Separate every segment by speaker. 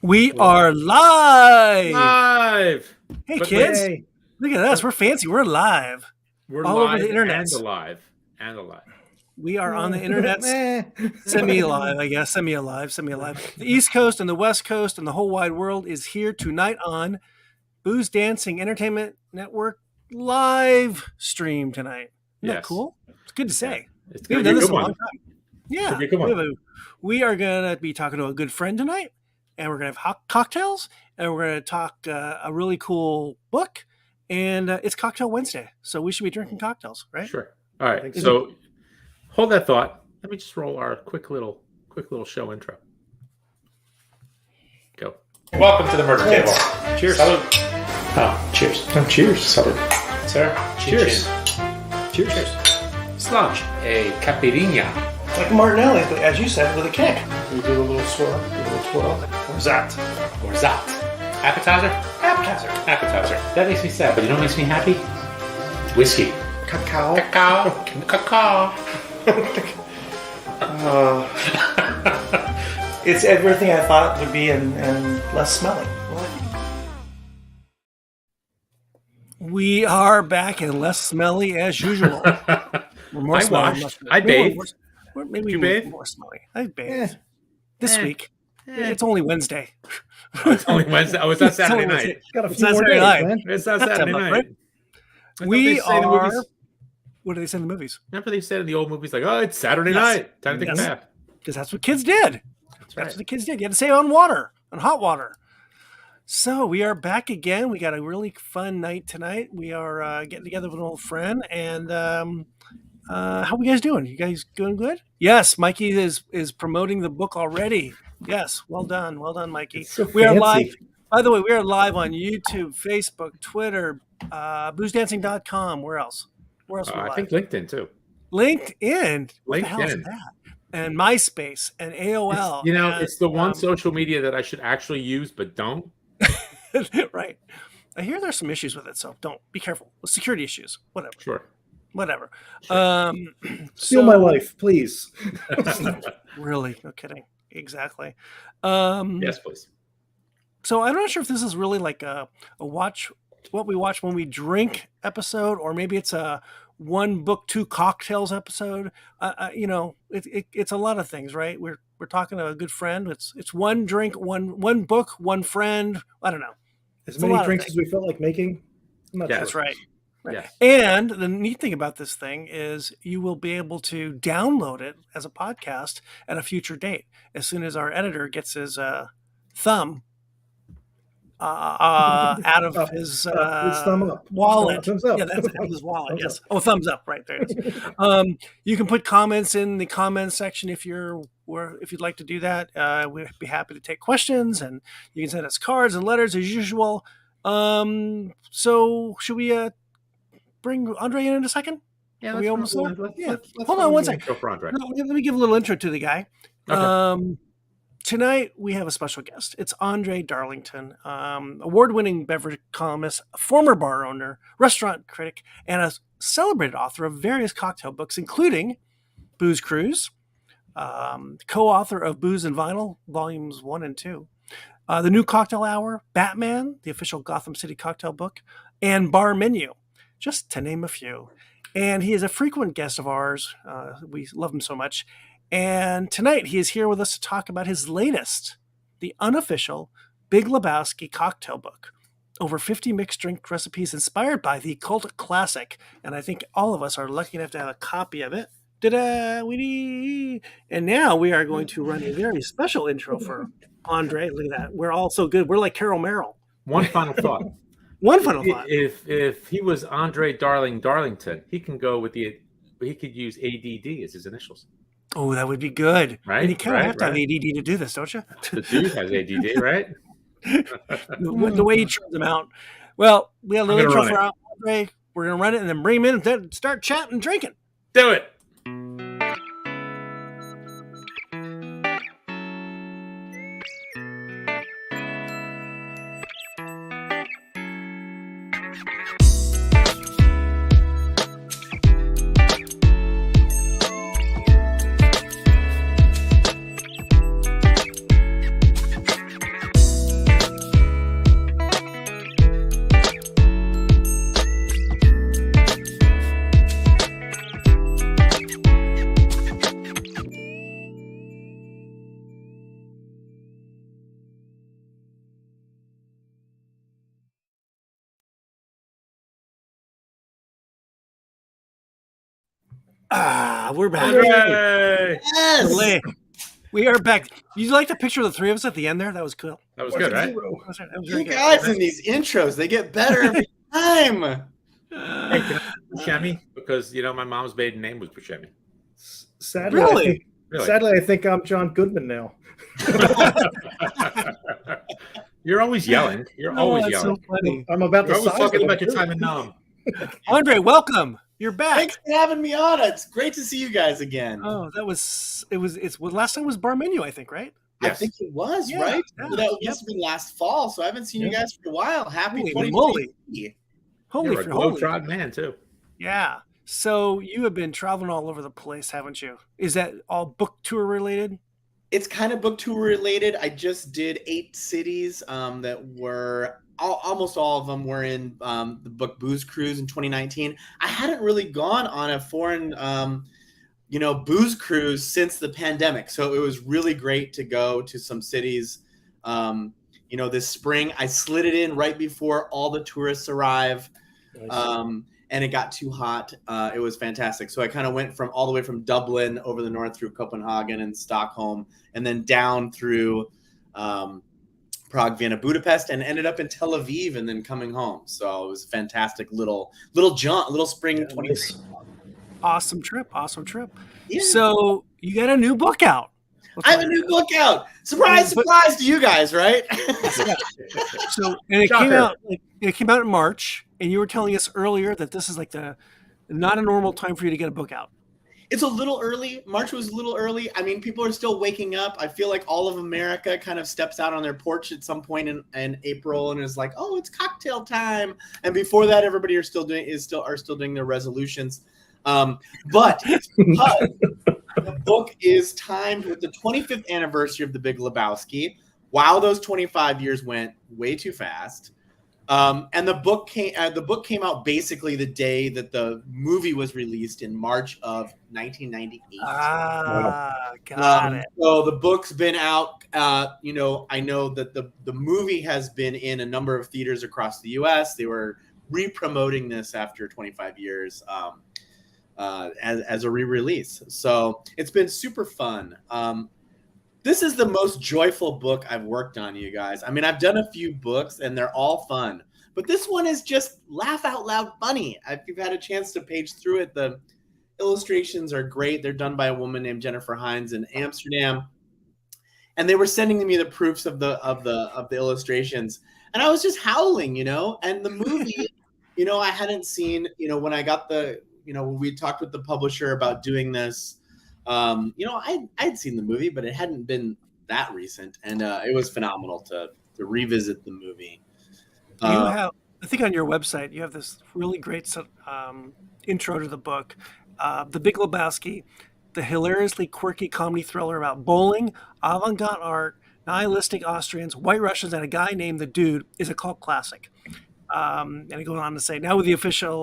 Speaker 1: We are live.
Speaker 2: Live.
Speaker 1: Hey, kids. Hey. Look at us. We're fancy. We're live.
Speaker 2: We're
Speaker 1: all
Speaker 2: live
Speaker 1: over the internet.
Speaker 2: And alive.
Speaker 1: We are on the internet. Semi-live, I guess. Semi-alive. The East Coast and the West Coast and the whole wide world is here tonight on BoozeDancing Entertainment Network live stream tonight. Isn't that cool? It's good to say.
Speaker 2: Yeah. We've done this a long time.
Speaker 1: Yeah. We are going to be talking to a good friend tonight, and we're going to have hot cocktails, and we're going to talk a really cool book, and it's Cocktail Wednesday, so we should be drinking cocktails, right?
Speaker 2: Sure. All right. So hold that thought. Let me just roll our quick little show intro. Go. Welcome to the murder table. Cheers. Salud. Oh, cheers.
Speaker 3: Oh, cheers.
Speaker 2: Salud. Sir.
Speaker 3: Cheers.
Speaker 2: Cheers. Slunch. A caipirinha.
Speaker 1: Like Martinelli, as you said, with a kick.
Speaker 3: We do a little swirl.
Speaker 2: Or zat. Appetizer. That makes me sad, but you know what makes me happy? Whiskey.
Speaker 3: Cacao.
Speaker 1: It's everything I thought would be and less smelly. We are back and less smelly as usual. We're more smelly.
Speaker 2: I bathed.
Speaker 1: Maybe
Speaker 2: you bathe?
Speaker 1: More smelly. I bathed this week. It's only Wednesday.
Speaker 2: Oh, it's only Wednesday. Oh, it's not Saturday night.
Speaker 3: Got a few more days, man.
Speaker 2: It's not Saturday night.
Speaker 1: Right? We are. What do they say in the movies?
Speaker 2: Remember they said in the old movies, like, "Oh, it's Saturday night. Time to take a nap."
Speaker 1: Because that's what kids did. That's what the kids did. You had to say on hot water. So we are back again. We got a really fun night tonight. We are getting together with an old friend, and how are you guys doing? You guys doing good? Yes, Mikey is promoting the book already. Yes, well done, Mikey.
Speaker 3: So
Speaker 1: we are live. By the way, we are live on YouTube, Facebook, Twitter, BoozeDancing.com. Where else? Are we live?
Speaker 2: I think LinkedIn too.
Speaker 1: LinkedIn. What the hell is that? And MySpace and AOL.
Speaker 2: It's the one social media that I should actually use, but don't.
Speaker 1: Right. I hear there's some issues with it, so don't. Be careful. Security issues. Whatever.
Speaker 2: Sure.
Speaker 3: Steal my life, please.
Speaker 1: Really? No kidding. Exactly.
Speaker 2: Yes, please.
Speaker 1: So I'm not sure if this is really like a watch what we watch when we drink episode, or maybe it's a one book, two cocktails episode. It's a lot of things, right? We're talking to a good friend. It's one drink, one book, one friend. I don't know.
Speaker 3: As many drinks as we felt like making.
Speaker 1: That's right.
Speaker 2: Yes.
Speaker 1: And the neat thing about this thing is you will be able to download it as a podcast at a future date as soon as our editor gets his thumb out of his
Speaker 3: thumb up.
Speaker 1: wallet.
Speaker 3: Thumbs up.
Speaker 1: Yeah, that's his wallet. Yes. Oh, thumbs up. Right there. It is. You can put comments in the comments section if you'd like to do that. We'd be happy to take questions, and you can send us cards and letters as usual. So should we bring Andre in a second?
Speaker 2: Yeah,
Speaker 1: we almost
Speaker 2: let's
Speaker 1: hold on one second.
Speaker 2: Let
Speaker 1: me give a little intro to the guy.
Speaker 2: Okay.
Speaker 1: Tonight we have a special guest. It's André Darlington, award-winning beverage columnist, former bar owner, restaurant critic, and a celebrated author of various cocktail books, including Booze Cruise, co-author of Booze and Vinyl, volumes 1 and 2, The New Cocktail Hour, Batman, the official Gotham City cocktail book, and Bar Menu, just to name a few. And he is a frequent guest of ours. We love him so much. And tonight he is here with us to talk about his latest, the Unofficial Big Lebowski cocktail book. Over 50 mixed drink recipes inspired by the cult classic. And I think all of us are lucky enough to have a copy of it. And now we are going to run a very special intro for Andre. Look at that. We're all so good. We're like Carol Merrill.
Speaker 2: One final thought. If he was André Darlington, he can go with he could use ADD as his initials.
Speaker 1: Oh, that would be good.
Speaker 2: Right.
Speaker 1: And you kind of have to have ADD to do this, don't you?
Speaker 2: The dude has ADD, right?
Speaker 1: The way he turns them out. Well, we have a little intro for Andre. We're going to run it and then bring him in and then start chatting and drinking.
Speaker 2: Do it.
Speaker 1: We're back.
Speaker 2: Hooray!
Speaker 3: Yes.
Speaker 1: We are back. You like the picture of the three of us at the end there? That was cool.
Speaker 2: That was good, right?
Speaker 1: That was
Speaker 4: You
Speaker 1: very
Speaker 4: guys
Speaker 1: good.
Speaker 4: in these intros, they get better every time.
Speaker 2: Hey, can I Buscemi? Because my mom's maiden name was Buscemi.
Speaker 3: Sadly,
Speaker 1: Really?
Speaker 3: Sadly, I think I'm John Goodman now.
Speaker 2: You're always yelling. You're always
Speaker 1: that's
Speaker 2: yelling.
Speaker 1: so funny.
Speaker 3: I'm about
Speaker 2: You're
Speaker 3: to
Speaker 2: always
Speaker 3: size
Speaker 2: talking
Speaker 3: them,
Speaker 2: about your
Speaker 3: too.
Speaker 2: time in Nam.
Speaker 1: Andre, welcome. You're back.
Speaker 4: Thanks for having me on. It's great to see you guys again.
Speaker 1: Oh, last time was bar menu, I think, right?
Speaker 4: I
Speaker 2: Yes.
Speaker 4: think it was,
Speaker 1: Yeah,
Speaker 4: right?
Speaker 1: yeah,
Speaker 4: That must have been last fall, so I haven't seen you guys for a while. Happy
Speaker 1: Holy
Speaker 4: 2020.
Speaker 1: Holy
Speaker 2: You're a
Speaker 1: for holy.
Speaker 2: globetrotting man, too.
Speaker 1: Yeah. So you have been traveling all over the place, haven't you? Is that all book tour related?
Speaker 4: It's kind of book tour related. I just did 8 cities that were almost all of them were in the book Booze Cruise in 2019. I hadn't really gone on a foreign booze cruise since the pandemic, so it was really great to go to some cities this spring. I slid it in right before all the tourists arrive.
Speaker 3: Nice.
Speaker 4: And it got too hot. It was fantastic. So I kind of went from all the way from Dublin over the north through Copenhagen and Stockholm, and then down through Prague, Vienna, Budapest, and ended up in Tel Aviv, and then coming home. So it was a fantastic little jaunt, little spring 20.
Speaker 3: Nice.
Speaker 1: Awesome trip.
Speaker 4: Yeah.
Speaker 1: So you got a new book out.
Speaker 4: I have a new book out. Surprise, surprise to you guys, right?
Speaker 1: So and it
Speaker 2: Shocker.
Speaker 1: came out in March, and you were telling us earlier that this is like not a normal time for you to get a book out.
Speaker 4: It's a little early. March was a little early. I mean, people are still waking up. I feel like all of America kind of steps out on their porch at some point in April and is like, "Oh, it's cocktail time." And before that, everybody are still doing their resolutions. But it's because the book is timed with the 25th anniversary of the Big Lebowski. Wow, those 25 years went way too fast. And the book came out basically the day that the movie was released in March of 1998.
Speaker 1: Got it.
Speaker 4: So the book's been out. I know that the movie has been in a number of theaters across the U.S. They were re-promoting this after 25 years as a re-release. So it's been super fun. This is the most joyful book I've worked on, you guys. I mean, I've done a few books and they're all fun, but this one is just laugh out loud funny. If you've had a chance to page through it, the illustrations are great. They're done by a woman named Jennifer Hines in Amsterdam, and they were sending me the proofs of the illustrations, and I was just howling, And the movie, I hadn't seen, when I got when we talked with the publisher about doing this. I'd seen the movie, but it hadn't been that recent, and it was phenomenal to revisit the movie.
Speaker 1: You have, I think, on your website, you have this really great intro to the book, The Big Lebowski, the hilariously quirky comedy thriller about bowling, avant-garde art, nihilistic Austrians, white Russians, and a guy named the Dude is a cult classic. And it goes on to say, now with the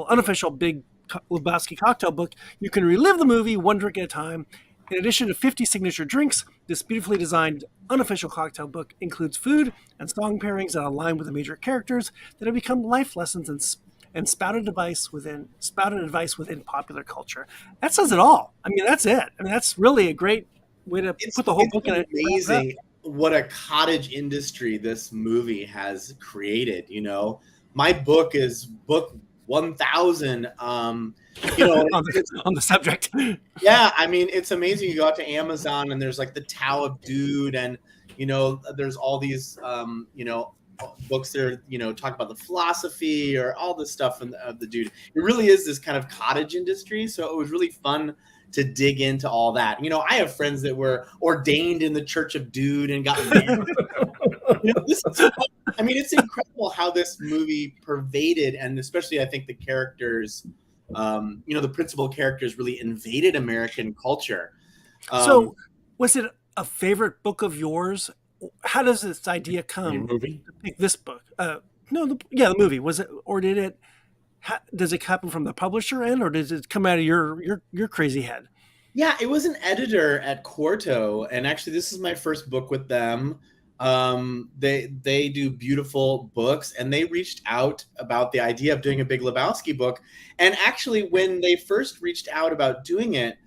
Speaker 1: unofficial Big Lebowski cocktail book, you can relive the movie one drink at a time. In addition to 50 signature drinks, this beautifully designed unofficial cocktail book includes food and song pairings that align with the major characters that have become life lessons and spouted advice within popular culture. That says it all. I mean, that's it. I mean, that's really a great way to put the whole book in it.
Speaker 4: Amazing what a cottage industry this movie has created. My book is book 1,000 on
Speaker 1: the subject.
Speaker 4: Yeah, I mean, it's amazing. You go out to Amazon and there's like the Tao of Dude, and there's all these books that are talk about the philosophy or all this stuff of the Dude. It really is this kind of cottage industry, so it was really fun to dig into all that. I have friends that were ordained in the Church of Dude and got married. It's incredible how this movie pervaded, and especially I think the characters, the principal characters really invaded American culture.
Speaker 1: So was it a favorite book of yours? How does this idea come to pick this book? The movie. Was it, or did it, does it happen from the publisher end, or does it come out of your crazy head?
Speaker 4: Yeah, it was an editor at Quarto, and actually this is my first book with them. They do beautiful books, and they reached out about the idea of doing a Big Lebowski book. And actually, when they first reached out about doing it,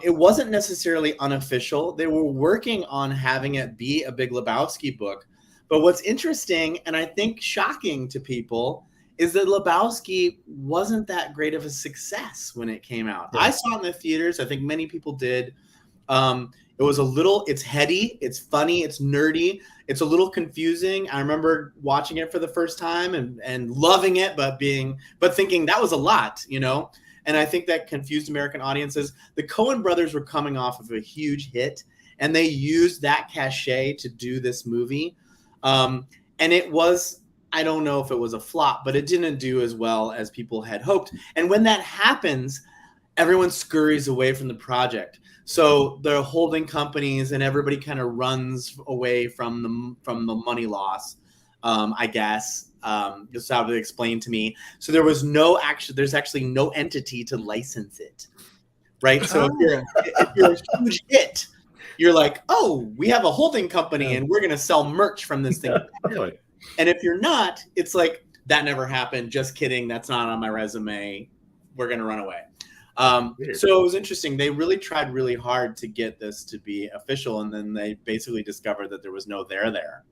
Speaker 4: it wasn't necessarily unofficial. They were working on having it be a Big Lebowski book. But what's interesting, and I think shocking to people, is that Lebowski wasn't that great of a success when it came out. Yeah. I saw it in the theaters. I think many people did. It was it's heady, it's funny, it's nerdy, it's a little confusing. I remember watching it for the first time and loving it, but thinking that was a lot, you know? And I think that confused American audiences. The Coen brothers were coming off of a huge hit, and they used that cachet to do this movie. And it was, I don't know if it was a flop, but it didn't do as well as people had hoped. And when that happens, everyone scurries away from the project. So the holding companies and everybody kind of runs away from the money loss, I guess. Just how to explain to me. So there's actually no entity to license it, right? So if you're a huge hit, you're like, oh, we have a holding company and we're gonna sell merch from this thing.
Speaker 2: Really?
Speaker 4: And if you're not, it's like, that never happened. Just kidding. That's not on my resume. We're gonna run away. So it was interesting. They really tried really hard to get this to be official, and then they basically discovered that there was no there.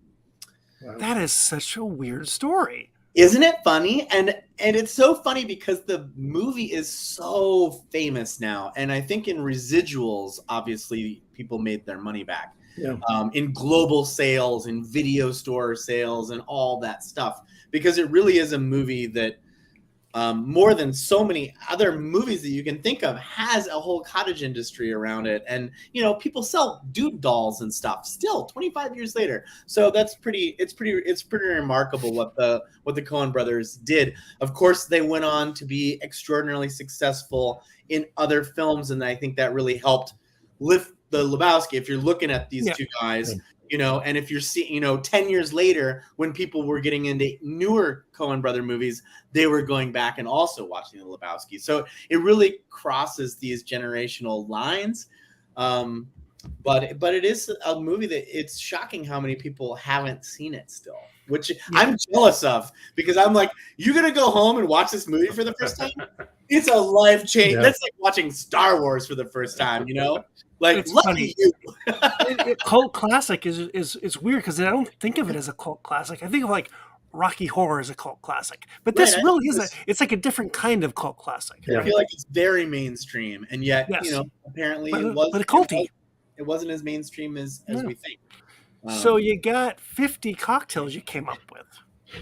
Speaker 1: Wow. That is such a weird story.
Speaker 4: Isn't it funny? And it's so funny because the movie is so famous now. And I think in residuals, obviously, people made their money back. Yeah. In global sales, in video store sales, and all that stuff. Because it really is a movie that, more than so many other movies that you can think of, has a whole cottage industry around it. And, you know, people sell dude dolls and stuff still 25 years later. So it's pretty remarkable what the Coen brothers did. Of course, they went on to be extraordinarily successful in other films. And I think that really helped lift the Lebowski. If you're looking at these two guys, you know, and if you're seeing, 10 years later, when people were getting into newer Coen brother movies, they were going back and also watching the Lebowski. So it really crosses these generational lines. But it is a movie that it's shocking how many people haven't seen it still, which I'm jealous of, because I'm like, you're going to go home and watch this movie for the first time? It's a life change. Yeah. That's like watching Star Wars for the first time, you know? Like,
Speaker 1: it's funny. Cult classic is weird because I don't think of it as a cult classic. I think of like Rocky Horror as a cult classic, but this really is it's like a different kind of cult classic.
Speaker 4: Yeah. I feel like it's very mainstream, and yet apparently it wasn't as mainstream as we think.
Speaker 1: So you got 50 cocktails you came up with,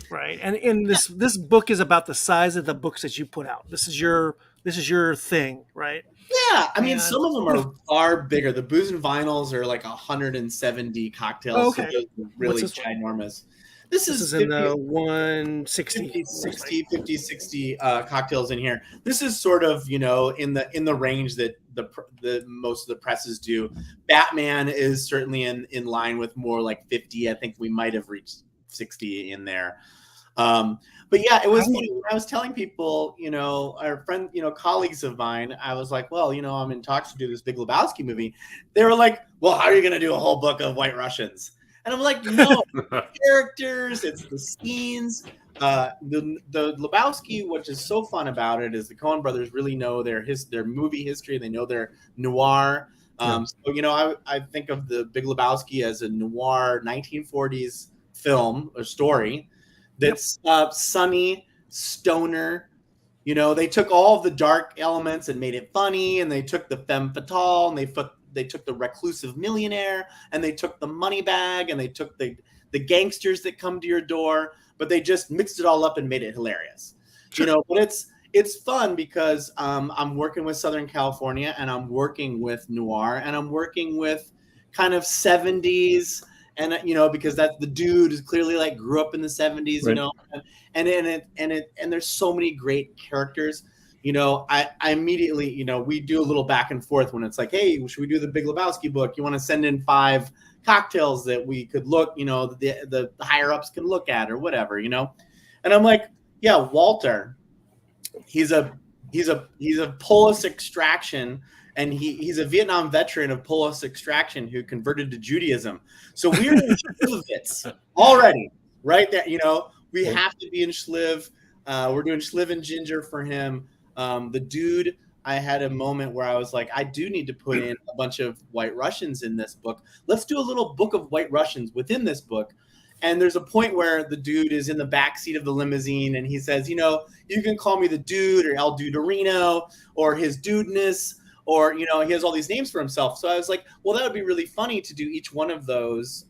Speaker 1: right? And this book is about the size of the books that you put out. This is your thing, right?
Speaker 4: Yeah, I mean, some of them are far bigger. The Booze and Vinyls are like 170 cocktails.
Speaker 1: Oh, okay.
Speaker 4: So those are really ginormous. This is
Speaker 1: 50, in the 160,
Speaker 4: 60 cocktails in here. This is sort of, in the range that the most of the presses do. Batman is certainly in line with more like 50. I think we might have reached 60 in there. But yeah, it was funny when I was telling people, our friend, colleagues of mine, I was like, well, I'm in talks to do this Big Lebowski movie. They were like, well, how are you going to do a whole book of White Russians? And I'm like, no, characters, it's the scenes. The Lebowski, which is so fun about it, is the Coen brothers really know their movie history. They know their noir. So, I think of the Big Lebowski as a noir 1940s film or story that's sunny, stoner. They took all of the dark elements and made it funny, and they took the femme fatale, and they took the reclusive millionaire, and they took the money bag, and they took the gangsters that come to your door, but they just mixed it all up and made it hilarious. Sure. But it's fun because I'm working with Southern California, and I'm working with noir, and I'm working with kind of 70s. And because that's the dude who's clearly like grew up in the 70s, right. And there's so many great characters. I immediately, we do a little back and forth when it's like, hey, should we do the Big Lebowski book? You want to send in 5 cocktails that we could look, the higher ups can look at or whatever, And I'm like, yeah, Walter, he's a Polish extraction, and he's a Vietnam veteran of Polish extraction who converted to Judaism. So we're in Schlivovitz already, right there. You know, we have to be in Schliv. We're doing Schliv and Ginger for him. The dude, I had a moment where I was like, I do need to put in a bunch of White Russians in this book. Let's do a little book of White Russians within this book. And there's a point where the dude is in the back seat of the limousine and he says, you know, you can call me the dude or El Duderino or his dudeness, or, you know, he has all these names for himself. So I was like, well, that would be really funny to do each one of those,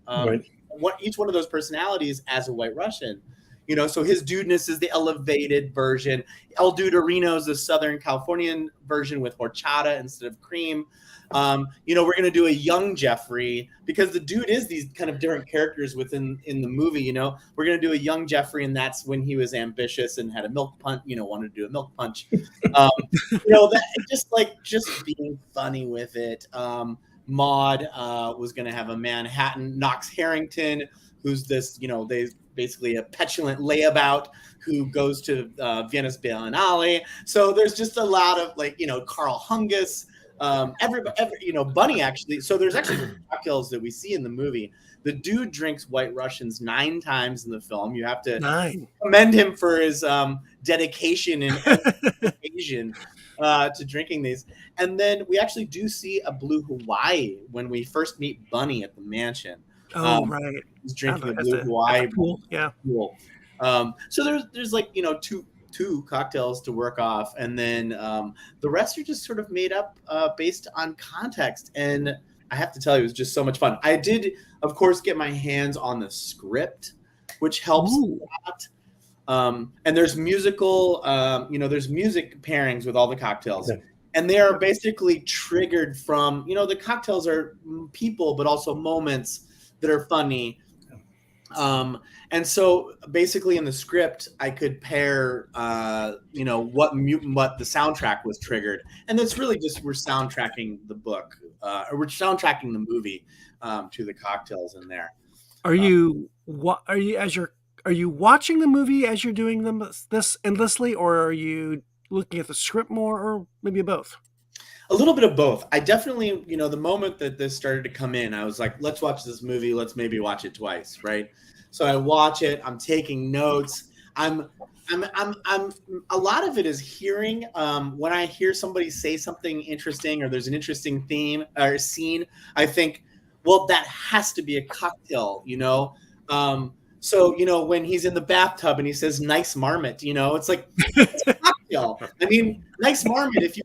Speaker 4: each one of those personalities as a White Russian. You know, so his dudeness is the elevated version. El Duderino is the Southern Californian version with horchata instead of cream. You know, we're going to do a young Jeffrey because the dude is these kind of different characters in the movie. You know, we're going to do a young Jeffrey, and that's when he was ambitious and had a milk punch. You know, wanted to do a milk punch. You know, that just being funny with it. Maud was going to have a Manhattan Knox Harrington, who's this, you know, basically a petulant layabout who goes to Vienna's Biennale. So there's just a lot of, like, you know, Carl Hungus. You know, Bunny actually. So there's actually cocktails that we see in the movie. The dude drinks White Russians 9 times in the film. You have to commend him for his dedication and occasion to drinking these. And then we actually do see a Blue Hawaii when we first meet Bunny at the mansion.
Speaker 1: Oh, right.
Speaker 4: He's drinking a Blue Hawaii.
Speaker 1: Pool. Yeah.
Speaker 4: Pool. So there's like, you know, two cocktails to work off, and then the rest are just sort of made up based on context. And I have to tell you, it was just so much fun. I did, of course, get my hands on the script, which helps a lot. And there's musical, you know, there's music pairings with all the cocktails. Okay. And they are basically triggered from, you know, the cocktails are people, but also moments that are funny. And so basically in the script, I could pair, you know, what the soundtrack was triggered. And it's really just, we're soundtracking the book, or we're soundtracking the movie to the cocktails in there.
Speaker 1: Are you watching the movie as you're doing this endlessly, or are you looking at the script more, or maybe both?
Speaker 4: A little bit of both. I definitely, you know, the moment that this started to come in, I was like, let's watch this movie. Let's maybe watch it twice, right? So I watch it. I'm taking notes. I'm a lot of it is hearing. When I hear somebody say something interesting, or there's an interesting theme or scene, I think, well, that has to be a cocktail, you know? So, you know, when he's in the bathtub and he says, nice marmot, you know, it's like, it's a cocktail. I mean, nice marmot. If you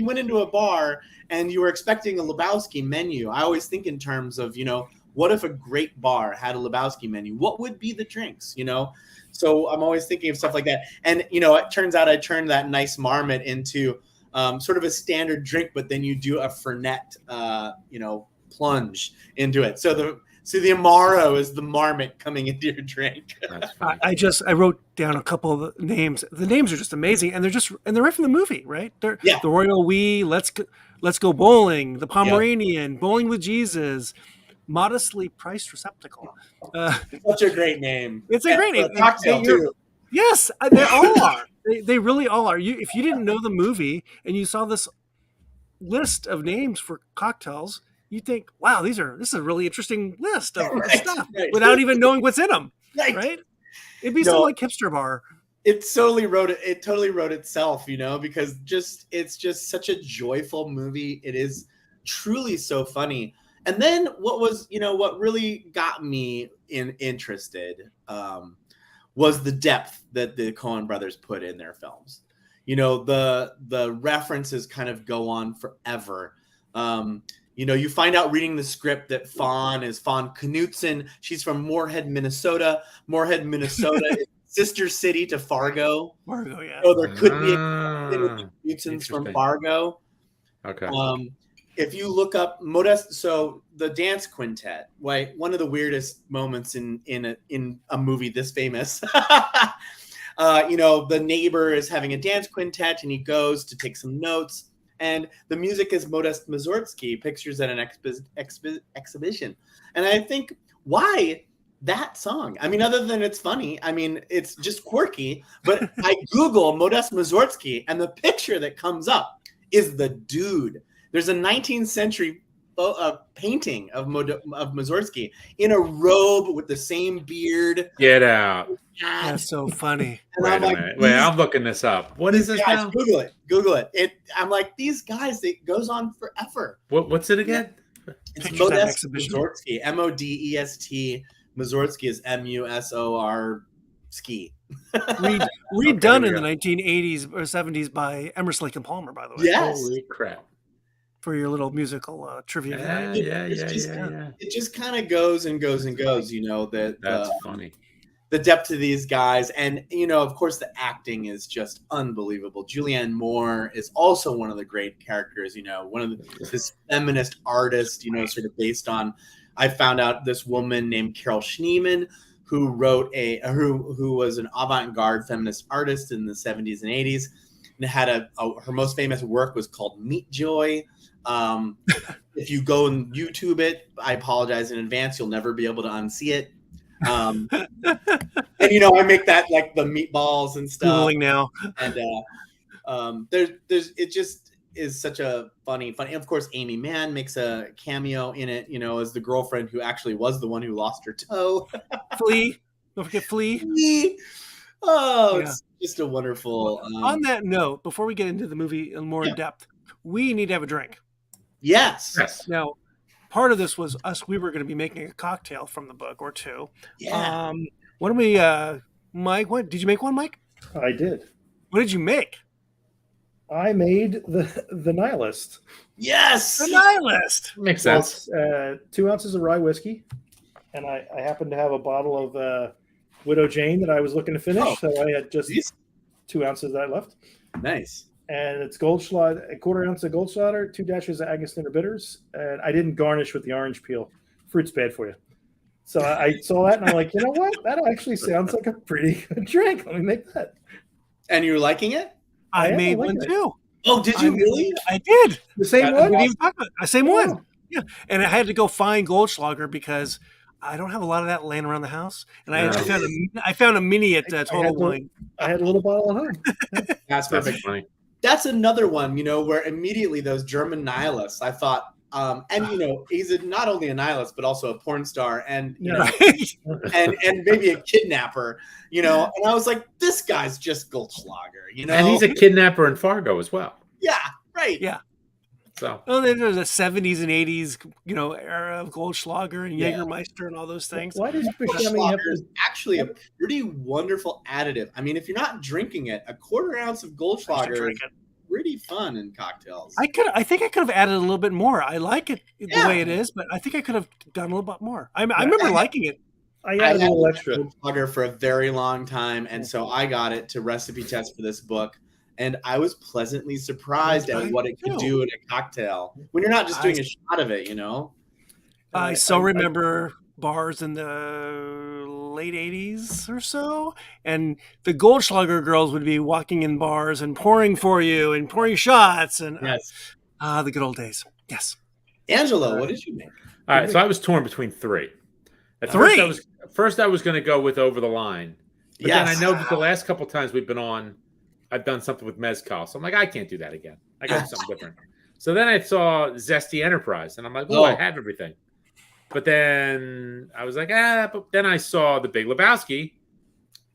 Speaker 4: went into a bar and you were expecting a Lebowski menu, I always think in terms of, you know, what if a great bar had a Lebowski menu? What would be the drinks, you know? So I'm always thinking of stuff like that. And, you know, it turns out I turned that nice marmot into sort of a standard drink, but then you do a Fernet, you know, plunge into it. So the Amaro is the marmot coming into your drink.
Speaker 1: I wrote down a couple of the names. The names are just amazing, and they're right from the movie, right? The Royal We, Let's Go Bowling, The Pomeranian, Bowling with Jesus, Modestly Priced Receptacle.
Speaker 4: Such a great name.
Speaker 1: It's a great name.
Speaker 4: Cocktail too.
Speaker 1: Yes, they all are. They really all are. If you didn't know the movie and you saw this list of names for cocktails, you think, wow, this is a really interesting list of stuff without even knowing what's in them, right? It'd be something like Hipster Bar.
Speaker 4: It totally wrote itself, you know, because it's just such a joyful movie. It is truly so funny. And then what really got me interested was the depth that the Coen brothers put in their films. You know, the references kind of go on forever. You know, you find out reading the script that Fawn is Fawn Knutson. She's from Moorhead, Minnesota. Moorhead, Minnesota is sister city to Fargo.
Speaker 1: Fargo, yeah.
Speaker 4: So there could be a Knutsons from Fargo.
Speaker 2: Okay.
Speaker 4: If you look up Modest, so the dance quintet, right? One of the weirdest moments in a movie this famous. You know, the neighbor is having a dance quintet, and he goes to take some notes. And the music is Modest Mussorgsky, Pictures at an Exhibition. And I think, why that song? I mean, other than it's funny, I mean, it's just quirky. But I Google Modest Mussorgsky, and the picture that comes up is the dude. There's a 19th century painting of Mussorgsky in a robe with the same beard.
Speaker 2: Get out.
Speaker 1: That's so funny.
Speaker 4: And
Speaker 2: Wait
Speaker 4: I'm
Speaker 2: a
Speaker 4: like,
Speaker 2: minute. Wait, I'm looking this up. What is this
Speaker 4: guys,
Speaker 2: now?
Speaker 4: Google it. I'm like, these guys, it goes on forever.
Speaker 2: What's it again?
Speaker 4: It's
Speaker 1: Picture that
Speaker 4: Modest
Speaker 1: exhibition.
Speaker 4: Mussorgsky, Modest. Mussorgsky is Musor ski.
Speaker 1: Redone
Speaker 2: we
Speaker 1: in the
Speaker 2: go.
Speaker 1: 1980s or 70s by Emerson, Lake and Palmer, by the way.
Speaker 4: Yes.
Speaker 2: Holy crap.
Speaker 1: For your little musical trivia.
Speaker 2: Yeah.
Speaker 4: It just kind of goes and goes and goes, you know,
Speaker 2: That's funny.
Speaker 4: the depth of these guys. And, you know, of course, the acting is just unbelievable. Julianne Moore is also one of the great characters, you know, this feminist artist, you know, sort of based on, I found out this woman named Carol Schneemann, who wrote who was an avant-garde feminist artist in the 70s and 80s, and had her most famous work was called Meat Joy. If you go and YouTube it, I apologize in advance. You'll never be able to unsee it. And you know, I make that like the meatballs and stuff.
Speaker 1: Googling now.
Speaker 4: And there's it just is such a funny. Of course, Amy Mann makes a cameo in it, you know, as the girlfriend who actually was the one who lost her toe.
Speaker 1: Flea. Don't forget Flea.
Speaker 4: Oh, it's just a wonderful.
Speaker 1: On that note, before we get into the movie in more depth, we need to have a drink.
Speaker 4: Yes.
Speaker 1: Now, part of this was us. We were going to be making a cocktail from the book or two.
Speaker 4: Yeah.
Speaker 1: What do we, Mike? What did you make one, Mike?
Speaker 3: I did.
Speaker 1: What did you make?
Speaker 3: I made the Nihilist.
Speaker 4: Yes.
Speaker 1: The Nihilist.
Speaker 2: Makes
Speaker 3: Well,
Speaker 2: sense.
Speaker 3: it's, 2 ounces of rye whiskey, and I happened to have a bottle of Widow Jane that I was looking to finish, so I had just 2 ounces that I left.
Speaker 4: Nice.
Speaker 3: And it's Goldschlager, a quarter ounce of Goldschlager, 2 dashes of Angostura bitters, and I didn't garnish with the orange peel. Fruit's bad for you. So I saw that, and I'm like, you know what? That actually sounds like a pretty good drink. Let me make that.
Speaker 4: And you're liking it?
Speaker 1: I
Speaker 3: Yeah,
Speaker 1: made
Speaker 3: I like
Speaker 1: one
Speaker 3: it.
Speaker 1: too.
Speaker 4: Oh, did you really?
Speaker 1: I did.
Speaker 3: The same
Speaker 1: We
Speaker 3: one?
Speaker 1: didn't even talk about it. Same
Speaker 3: Oh.
Speaker 1: one. Yeah. And I had to go find Goldschlager because I don't have a lot of that laying around the house. And I found a mini at Total Wine.
Speaker 3: I had a little bottle at home.
Speaker 4: That's perfect.
Speaker 2: funny.
Speaker 4: That's another one, you know, where immediately those German nihilists, I thought, and you know, he's not only a nihilist but also a porn star, and you know, and maybe a kidnapper, you know. And I was like, this guy's just Goldschlager, you know.
Speaker 2: And he's a kidnapper in Fargo as well.
Speaker 4: Yeah, right.
Speaker 1: Yeah.
Speaker 2: So
Speaker 1: Oh, there's a 70s and 80s, you know, era of Goldschlager and Jägermeister and all those things.
Speaker 3: Why does Buscemi have
Speaker 4: Goldschlager is actually a pretty wonderful additive. I mean, if you're not drinking it, a quarter ounce of
Speaker 1: I should
Speaker 4: Goldschlager is
Speaker 1: drink it.
Speaker 4: pretty fun in cocktails.
Speaker 1: I think I could have added a little bit more. I like it the way it is, but I think I could have done a little bit more. I remember liking it.
Speaker 3: I
Speaker 4: I
Speaker 3: added a
Speaker 4: had
Speaker 3: little extra.
Speaker 4: Goldschlager for a very long time, and so I got it to recipe test for this book, and I was pleasantly surprised at what it could do in a cocktail when you're not just doing a shot of it, you know.
Speaker 1: I still remember bars in the late 80s or so, and the Goldschlager girls would be walking in bars and pouring for you and pouring shots, and
Speaker 4: Yes.
Speaker 1: the good old days. Yes.
Speaker 4: Angelo, what did you make?
Speaker 2: all right, so I was torn between three. At
Speaker 1: Three?
Speaker 2: First I was going to go with Over the Line. But then
Speaker 4: Yes.
Speaker 2: I know that the last couple times we've been on, I've done something with mezcal. So I'm like, I can't do that again. I got to do something different. So then I saw Zesty Enterprise, and I'm like, I have everything. But then I was like, but then I saw the Big Lebowski.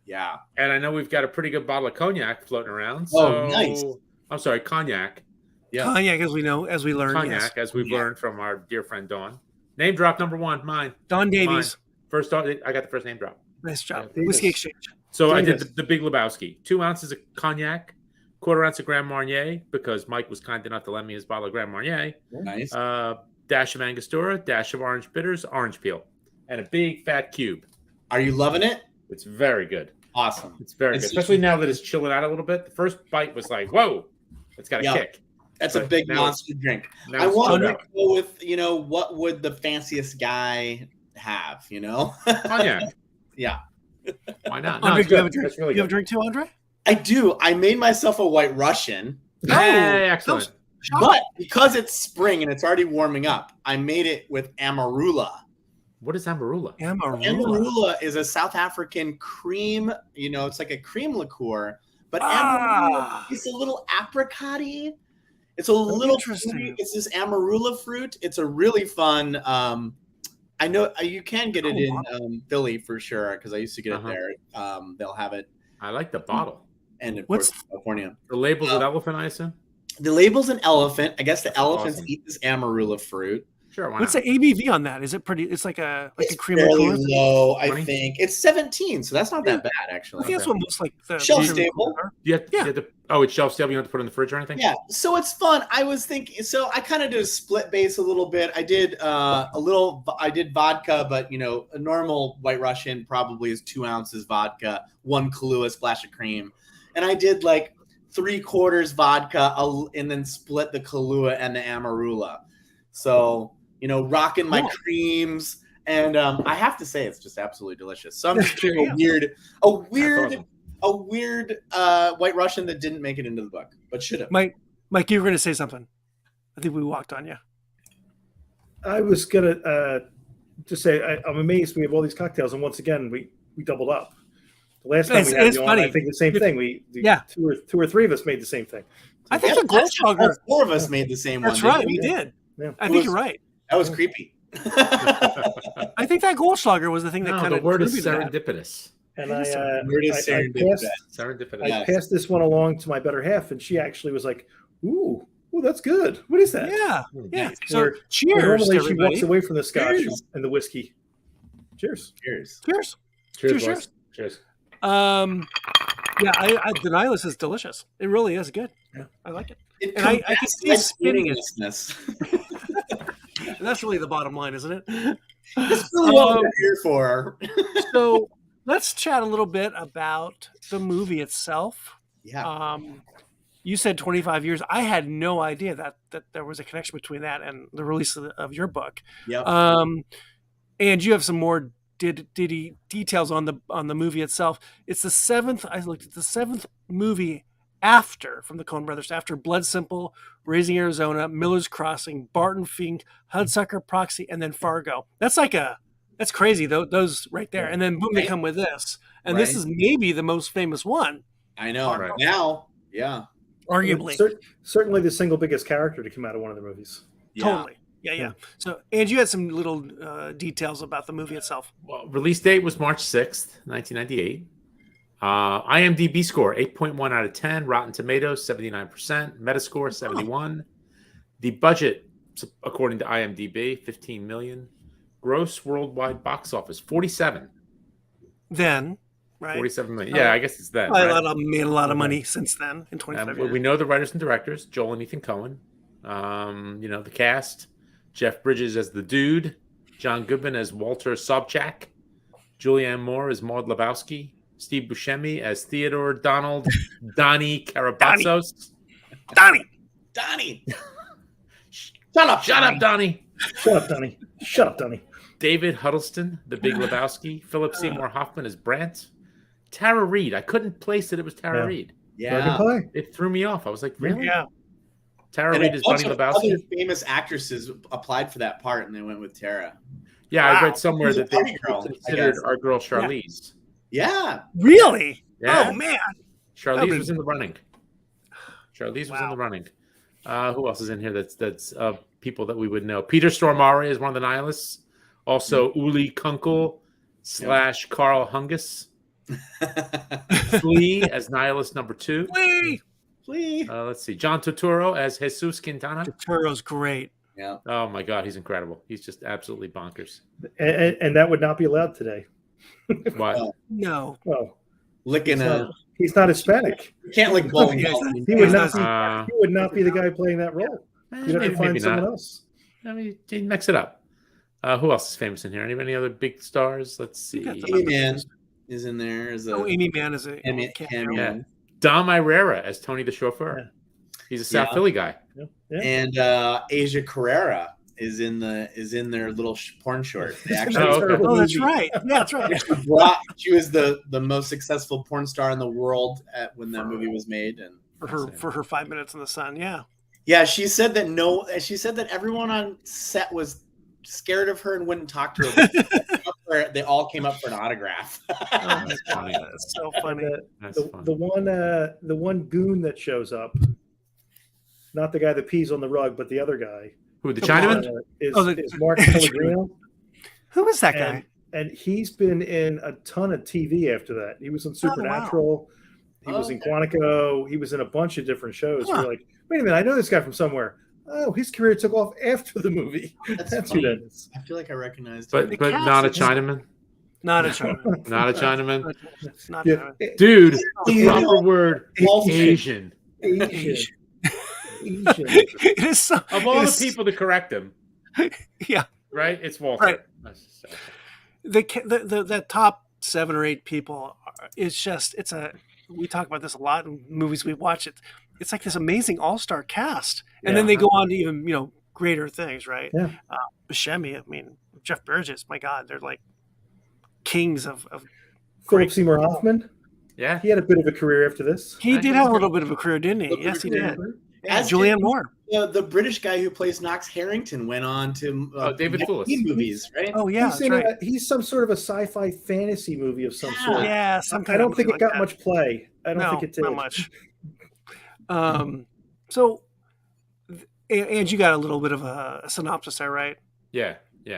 Speaker 4: Yeah.
Speaker 2: And I know we've got a pretty good bottle of cognac floating around. So,
Speaker 4: Nice.
Speaker 2: I'm sorry, cognac.
Speaker 4: Yeah.
Speaker 1: Cognac, as we know, as we learned.
Speaker 2: Cognac,
Speaker 1: Yes.
Speaker 2: as we've learned from our dear friend Dawn. Name drop number one, mine.
Speaker 1: Don Davies.
Speaker 2: First, I got the first name drop.
Speaker 1: Nice job.
Speaker 3: Davis.
Speaker 1: Whiskey Exchange.
Speaker 2: So I
Speaker 3: Davis.
Speaker 2: did the Big Lebowski. 2 ounces of cognac, quarter ounce of Grand Marnier, because Mike was kind enough to lend me his bottle of Grand Marnier.
Speaker 4: Nice.
Speaker 2: Dash of Angostura, dash of orange bitters, orange peel, and a big fat cube.
Speaker 4: Are you loving it?
Speaker 2: It's very good.
Speaker 4: Awesome.
Speaker 2: It's very good, especially now that it's chilling out a little bit. The first bite was like, whoa, it's got a kick.
Speaker 4: That's a
Speaker 2: But
Speaker 4: big
Speaker 2: now
Speaker 4: monster drink.
Speaker 2: Now
Speaker 4: I
Speaker 2: it's
Speaker 4: want
Speaker 2: chilled
Speaker 4: to
Speaker 2: out.
Speaker 4: go with, you know, what would the fanciest guy have, you know?
Speaker 2: Cognac.
Speaker 4: Yeah.
Speaker 2: Why not? No,
Speaker 1: Andre,
Speaker 2: it's
Speaker 1: do you have a
Speaker 2: good.
Speaker 1: drink?
Speaker 2: That's really
Speaker 1: You have a
Speaker 2: good.
Speaker 1: drink too, Andre?
Speaker 4: I do. I made myself a White Russian,
Speaker 2: Hey, excellent.
Speaker 4: but because it's spring and it's already warming up, I made it with Amarula.
Speaker 2: What is Amarula?
Speaker 1: Amarula.
Speaker 4: Amarula is a South African cream, you know, it's like a cream liqueur, but Amarula is a little apricot-y. It's a little
Speaker 1: interesting.
Speaker 4: fruity. It's this amarula fruit. It's a really fun. I know you can get it in Philly for sure because I used to get it there. They'll have it.
Speaker 2: I like the bottle.
Speaker 4: And of course, California.
Speaker 2: The label's an elephant, I assume?
Speaker 4: The label's an elephant. I guess the elephants
Speaker 2: awesome.
Speaker 4: eat this amarula fruit.
Speaker 2: Sure.
Speaker 1: What's the ABV on that? Is it pretty? It's like a cream
Speaker 4: fairly
Speaker 1: liqueur?
Speaker 4: low, I
Speaker 2: 20?
Speaker 4: think. It's 17, so that's not that bad, actually.
Speaker 1: I think that's what most like the
Speaker 4: Shelf
Speaker 1: cream
Speaker 4: stable.
Speaker 1: liqueur.
Speaker 2: You have to, it's shelf stable. You don't have to put it in the fridge or anything?
Speaker 4: Yeah, so it's fun. I was thinking, so I kind of did a split base a little bit. I did I did vodka, but a normal White Russian probably is 2 ounces vodka, 1 Kahlua splash of cream. And I did like 3/4 vodka and then split the Kahlua and the Amarula. So, rocking my creams. And I have to say, it's just absolutely delicious. So I'm just doing a weird White Russian that didn't make it into the book, but should have.
Speaker 1: Mike, you were going to say something. I think we walked on you.
Speaker 3: I was going to just say I'm amazed we have all these cocktails, and once again, we doubled up. The last time we had you on, I think the same thing. Two or three of us made the same thing.
Speaker 1: I think the Goldschlager.
Speaker 4: 4 of us made the same one.
Speaker 1: That's right, we did.
Speaker 3: Yeah.
Speaker 1: I think you're right.
Speaker 4: That was creepy.
Speaker 1: I think that Goldschlager was the thing that kind of.
Speaker 2: The word is serendipitous.
Speaker 3: And I passed this one along to my better half, and she actually was like, "Ooh, that's good. What is that?"
Speaker 1: Yeah. So cheers.
Speaker 3: Normally,
Speaker 1: to
Speaker 3: she walks away from the scotch and the whiskey. Cheers.
Speaker 1: Cheers.
Speaker 2: Cheers.
Speaker 1: Yeah, the Nihilus is delicious. It really is good. Yeah. I like it.
Speaker 4: And I can see spinning it.
Speaker 1: And that's really the bottom line, isn't it?
Speaker 4: That's really what we're here for.
Speaker 1: So let's chat a little bit about the movie itself.
Speaker 4: Yeah.
Speaker 1: You said 25 years. I had no idea that there was a connection between that and the release of your book.
Speaker 4: Yeah.
Speaker 1: And you have some more details on the movie itself. It's the 7th. I looked at the 7th movie from the Coen Brothers, after Blood Simple, Raising Arizona, Miller's Crossing, Barton Fink, Hudsucker Proxy, and then Fargo. That's crazy, those right there. And then boom, they come with this. And this is maybe the most famous one.
Speaker 4: I know. Right now, yeah.
Speaker 1: Arguably.
Speaker 3: Certainly the single biggest character to come out of one of the movies.
Speaker 1: Yeah. Totally. Yeah. So, and you had some little details about the movie itself.
Speaker 2: Well, release date was March 6th, 1998. IMDb score, 8.1 out of 10. Rotten Tomatoes, 79%. Metascore, 71. The budget, according to IMDb, $15 million. Gross worldwide box office, 47.
Speaker 1: Then, right?
Speaker 2: 47 million. Yeah, I guess it's that.
Speaker 1: Made a lot of money since then in 25 years.
Speaker 2: We know the writers and directors, Joel and Ethan Coen. The cast, Jeff Bridges as the Dude, John Goodman as Walter Sobchak, Julianne Moore as Maud Lebowski, Steve Buscemi as Theodore Donald Donnie Karabatsos.
Speaker 1: Donnie!
Speaker 4: Shut up,
Speaker 2: Donnie!
Speaker 3: Shut up, Donnie!
Speaker 2: David Huddleston, the Big Lebowski, Philip Seymour Hoffman as Brant, Tara Reid. I couldn't place that it was Tara Reid.
Speaker 4: Yeah.
Speaker 2: It threw me off. I was like, really?
Speaker 1: Yeah.
Speaker 2: Tara Reid is Bunny Lebowski.
Speaker 4: Other famous actresses applied for that part, and they went with Tara.
Speaker 2: Yeah, I read somewhere that they considered our girl Charlize.
Speaker 4: Yeah.
Speaker 1: Really?
Speaker 2: Yeah.
Speaker 1: Oh, man.
Speaker 2: Charlize was in the running. Who else is in here that's people that we would know? Peter Stormare is one of the Nihilists. Also, Uli Kunkel / Carl Hungus. Flea as Nihilist number 2.
Speaker 1: Flea.
Speaker 2: Let's see. John Turturro as Jesus Quintana.
Speaker 1: Turturro's great.
Speaker 4: Yeah.
Speaker 2: Oh, my God. He's incredible. He's just absolutely bonkers.
Speaker 3: And that would not be allowed today.
Speaker 2: What?
Speaker 1: No.
Speaker 3: Well,
Speaker 4: he's
Speaker 3: not Hispanic.
Speaker 4: You can't lick bowling.
Speaker 3: He would not be the guy playing that role. You'd have to find someone else.
Speaker 2: I mean, mix it up. Who else is famous in here? Any other big stars? Let's see.
Speaker 4: Amy Mann is in there.
Speaker 1: Amy Mann is a
Speaker 2: cameo. Dom Irrera as Tony the chauffeur. Yeah. He's a South Philly guy.
Speaker 3: Yeah.
Speaker 4: And Asia Carrera is in their little porn short.
Speaker 1: That's right. Yeah, that's right.
Speaker 4: She was the most successful porn star in the world when that movie was made, and
Speaker 1: for her 5 minutes in the sun.
Speaker 4: Yeah. She said that everyone on set was scared of her and wouldn't talk to her. They all came up for an autograph.
Speaker 1: That's funny. That's so funny.
Speaker 3: The one goon that shows up not the guy that pees on the rug, but the other guy.
Speaker 2: Who, the Chinaman?
Speaker 3: Is Mark Pellegrino.
Speaker 1: Who is that guy?
Speaker 3: And he's been in a ton of TV after that. He was in Supernatural. He was in Quantico. He was in a bunch of different shows. You're like, wait a minute, I know this guy from somewhere. Oh, his career took off after the movie. That's who that is.
Speaker 4: I feel like I recognized
Speaker 2: him. But not a Chinaman?
Speaker 1: Not a Chinaman.
Speaker 2: Not a Chinaman?
Speaker 1: Not a Chinaman.
Speaker 2: Dude, the proper word, Asian.
Speaker 3: Asian.
Speaker 1: It is so,
Speaker 2: of all the people to correct him.
Speaker 1: Yeah.
Speaker 2: Right? It's Walter.
Speaker 1: Right. The top 7 or 8 people is just, we talk about this a lot in movies we watch. It's like this amazing all-star cast. And then they go on to even, greater things, right?
Speaker 3: Yeah.
Speaker 1: Buscemi, I mean, Jeff Bridges, my God, they're like kings of
Speaker 3: Philip Seymour Hoffman.
Speaker 2: Yeah.
Speaker 3: He had a bit of a career after this.
Speaker 1: He did have a little bit of a career, didn't he? Yes, he did.
Speaker 4: As
Speaker 1: Julianne Moore.
Speaker 4: The British guy who plays Knox Harrington went on to
Speaker 2: David Thewlis
Speaker 4: movies, right?
Speaker 1: Oh yeah,
Speaker 3: he's some sort of a sci-fi fantasy movie of some sort.
Speaker 1: Yeah,
Speaker 3: I don't think it got much play. I don't think it did.
Speaker 1: Not much. So, and you got a little bit of a synopsis there, right?
Speaker 2: Yeah.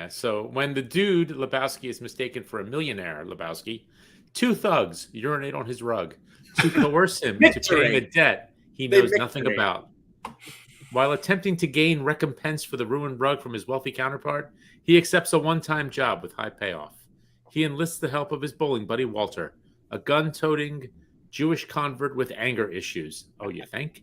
Speaker 2: So when the dude Lebowski is mistaken for a millionaire Lebowski, 2 thugs urinate on his rug to coerce him into paying a debt he knows nothing about. While attempting to gain recompense for the ruined rug from his wealthy counterpart, he accepts a one-time job with high payoff. He enlists the help of his bowling buddy Walter, a gun-toting Jewish convert with anger issues. Oh, you think?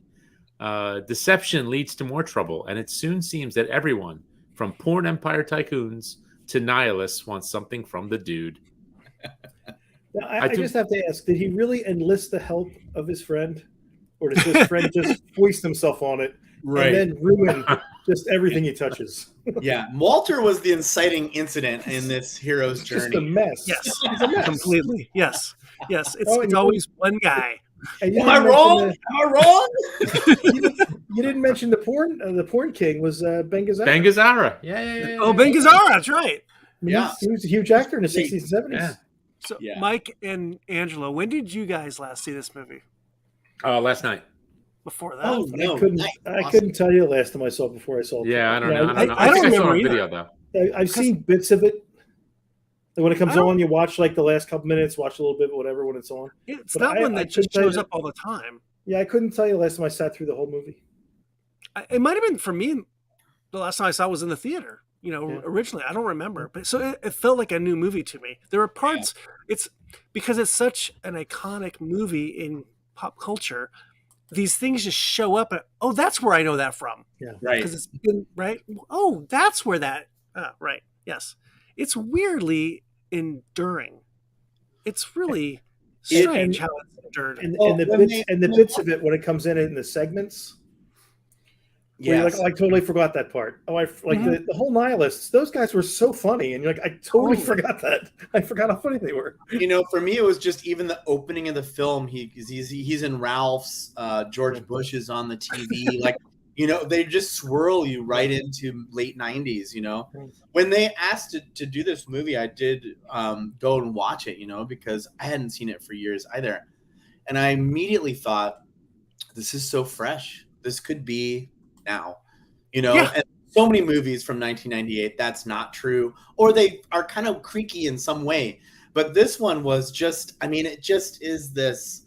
Speaker 2: Deception leads to more trouble, and it soon seems that everyone, from porn empire tycoons to nihilists, wants something from the dude.
Speaker 3: Now, I just have to ask, did he really enlist the help of his friend? Or does his friend just foist himself on it and then ruin just everything he touches?
Speaker 4: Yeah, Walter was the inciting incident in this hero's journey.
Speaker 3: Just a mess.
Speaker 1: Yes, he's a mess. Completely. Yes. It's always one guy.
Speaker 4: Am I wrong?
Speaker 3: You didn't mention the porn king was Ben Gazzara.
Speaker 2: Ben Gazzara. Yeah.
Speaker 1: Oh, Ben Gazzara. That's right.
Speaker 3: Yeah, he was a huge actor in the 60s and 70s.
Speaker 2: Yeah.
Speaker 1: So, Mike and Angela, when did you guys last see this movie?
Speaker 2: Last night.
Speaker 1: Before that,
Speaker 3: I couldn't tell you the last time I saw it before I saw it.
Speaker 2: Yeah, I don't know.
Speaker 1: I don't
Speaker 2: think I saw
Speaker 1: remember
Speaker 2: a video though.
Speaker 3: I've seen bits of it. When it comes on, you watch like the last couple minutes, watch a little bit, whatever, when it's on.
Speaker 1: It's not one that just shows up all the time.
Speaker 3: Yeah, I couldn't tell you the last time I sat through the whole movie.
Speaker 1: It might have been for me. The last time I saw it was in the theater. Originally, I don't remember, but so it felt like a new movie to me. There were parts. It's because it's such an iconic movie in pop culture. These things just show up. That's where I know that from.
Speaker 3: Yeah,
Speaker 4: right.
Speaker 1: Because it's been right. Oh, that's where that. Right. Yes. It's weirdly enduring. It's really strange how it's endured.
Speaker 3: And the bits of it when it comes in the segments. Yeah, you're like, I totally forgot that part. The whole nihilists. Those guys were so funny, and you're like, I totally forgot that. I forgot how funny they were.
Speaker 4: For me, it was just even the opening of the film. He's in Ralph's. George Bush is on the TV. They just swirl you right into late 90s. When they asked to do this movie, I did go and watch it. Because I hadn't seen it for years either, and I immediately thought, this is so fresh. This could be now, and so many movies from 1998 that's not true, or they are kind of creaky in some way, but this one was just, it just is this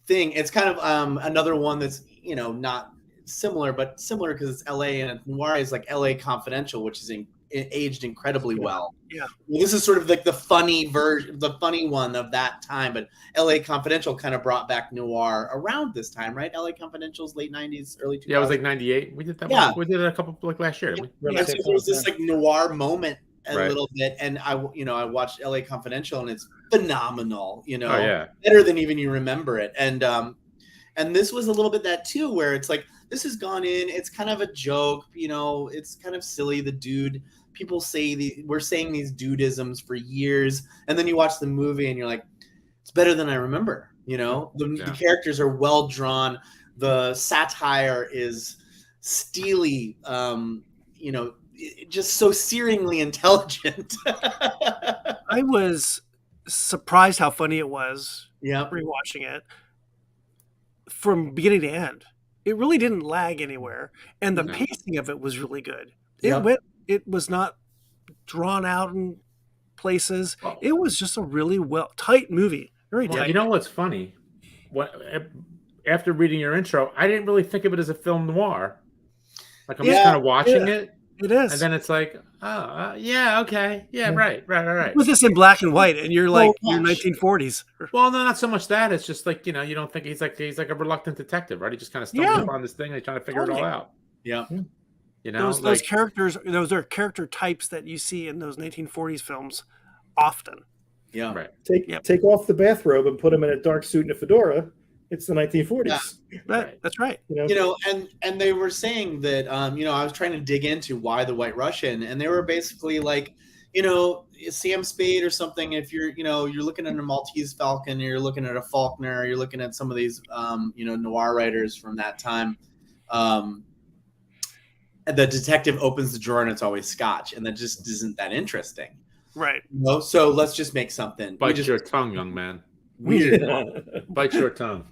Speaker 4: thing. It's kind of another one that's not similar, but similar because it's LA, and noir is like LA Confidential, which is aged incredibly well.
Speaker 1: Yeah,
Speaker 4: this is sort of like the funny version, the funny one of that time, but LA Confidential kind of brought back noir around this time, right? LA Confidential's late 90s, early 2000s.
Speaker 2: Yeah, it was like 98. We did that. Yeah, we did it a couple last year.
Speaker 4: So there was this like noir moment a little bit, and I watched LA Confidential, and it's phenomenal. Better than even you remember it, and this was a little bit that too, where it's like, this has gone in, it's kind of a joke, it's kind of silly. The dude, people say we're saying these dudisms for years, and then you watch the movie and you're like, it's better than I remember. The characters are well drawn, the satire is steely, just so searingly intelligent.
Speaker 1: I was surprised how funny it was.
Speaker 4: Yeah,
Speaker 1: rewatching it from beginning to end. it really didn't lag anywhere, and the
Speaker 2: No.
Speaker 1: pacing of it was really good.
Speaker 4: Yep.
Speaker 1: It was not drawn out in places.
Speaker 2: Oh.
Speaker 1: It was just a really tight movie. Very
Speaker 2: Well,
Speaker 1: tight.
Speaker 2: you know what's funny? After reading your intro, I didn't really think of it as a film noir. Like I'm just kind of watching it,
Speaker 1: It is.
Speaker 2: and then it's like, oh, yeah, okay, yeah, right.
Speaker 1: With this in black and white, and you're like,
Speaker 4: Oh,
Speaker 1: you're
Speaker 4: gosh.
Speaker 1: 1940s.
Speaker 2: Well, no, not so much that. It's just like, you don't think he's like a reluctant detective, right? He just kind of stumbles upon this thing and he's trying to figure it all out.
Speaker 4: Yeah.
Speaker 1: Those characters, those are character types that you see in those 1940s films often.
Speaker 4: Yeah.
Speaker 2: Right.
Speaker 3: Take off the bathrobe and put him in a dark suit and a fedora. It's the 1940s.
Speaker 2: Right.
Speaker 1: That's right.
Speaker 4: And they were saying that, I was trying to dig into why the White Russian, and they were basically like, Sam Spade or something. If you're looking at a Maltese Falcon, you're looking at a Faulkner, you're looking at some of these, noir writers from that time. The detective opens the drawer and it's always scotch, and that just isn't that interesting.
Speaker 1: Right.
Speaker 4: So let's just make something.
Speaker 2: Bite your tongue, young man. Bite your tongue.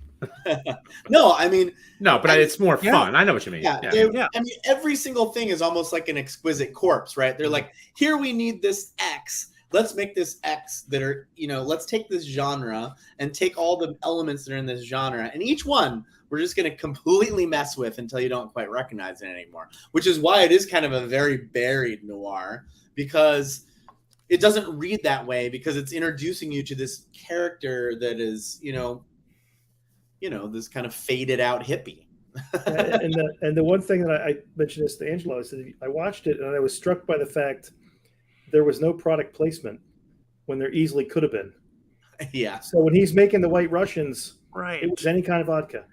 Speaker 4: No, I mean,
Speaker 2: no, but it's more fun. I know what you mean.
Speaker 4: Yeah. I mean, every single thing is almost like an exquisite corpse, right? They're like, here we need this X. Let's make this X that are, let's take this genre and take all the elements that are in this genre, and each one we're just going to completely mess with until you don't quite recognize it anymore, which is why it is kind of a very buried noir, because it doesn't read that way, because it's introducing you to this character that is, this kind of faded out hippie.
Speaker 3: and the one thing that I mentioned this to Angelo, I said I watched it and I was struck by the fact there was no product placement when there easily could have been.
Speaker 4: Yeah.
Speaker 3: So when he's making the White Russians,
Speaker 1: right,
Speaker 3: it was any kind of vodka.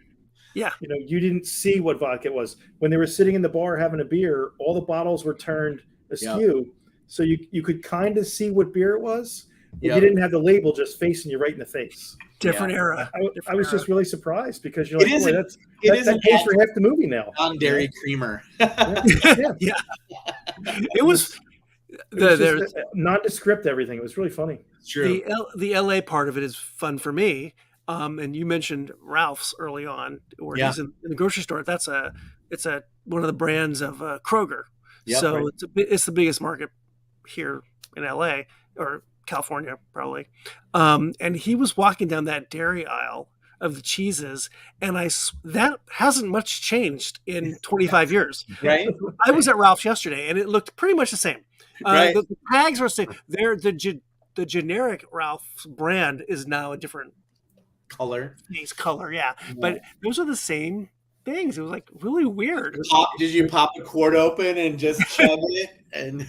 Speaker 1: Yeah.
Speaker 3: You didn't see what vodka was. When they were sitting in the bar having a beer, all the bottles were turned askew. Yep. So you could kind of see what beer it was. Yep. You didn't have the label just facing you right in the face.
Speaker 1: Different era.
Speaker 3: I was just really surprised, because you're like, boy, that
Speaker 4: that
Speaker 3: pays for half the movie now.
Speaker 4: Non-dairy creamer.
Speaker 1: Yeah. It was
Speaker 3: nondescript everything. It was really funny.
Speaker 4: It's true.
Speaker 1: The LA part of it is fun for me. And you mentioned Ralph's early on, where he's in the grocery store. It's one of the brands of Kroger. Yep, so right. It's the biggest market here in LA or California, probably. And he was walking down that dairy aisle of the cheeses, and that hasn't much changed in 25 years.
Speaker 4: Right.
Speaker 1: I was at Ralph's yesterday, and it looked pretty much the same.
Speaker 4: Right.
Speaker 1: The tags are the same. The generic Ralph's brand is now a different
Speaker 4: color.
Speaker 1: Yeah. But those are the same things. It was like really weird.
Speaker 4: Did you pop a quart open and just chug it? And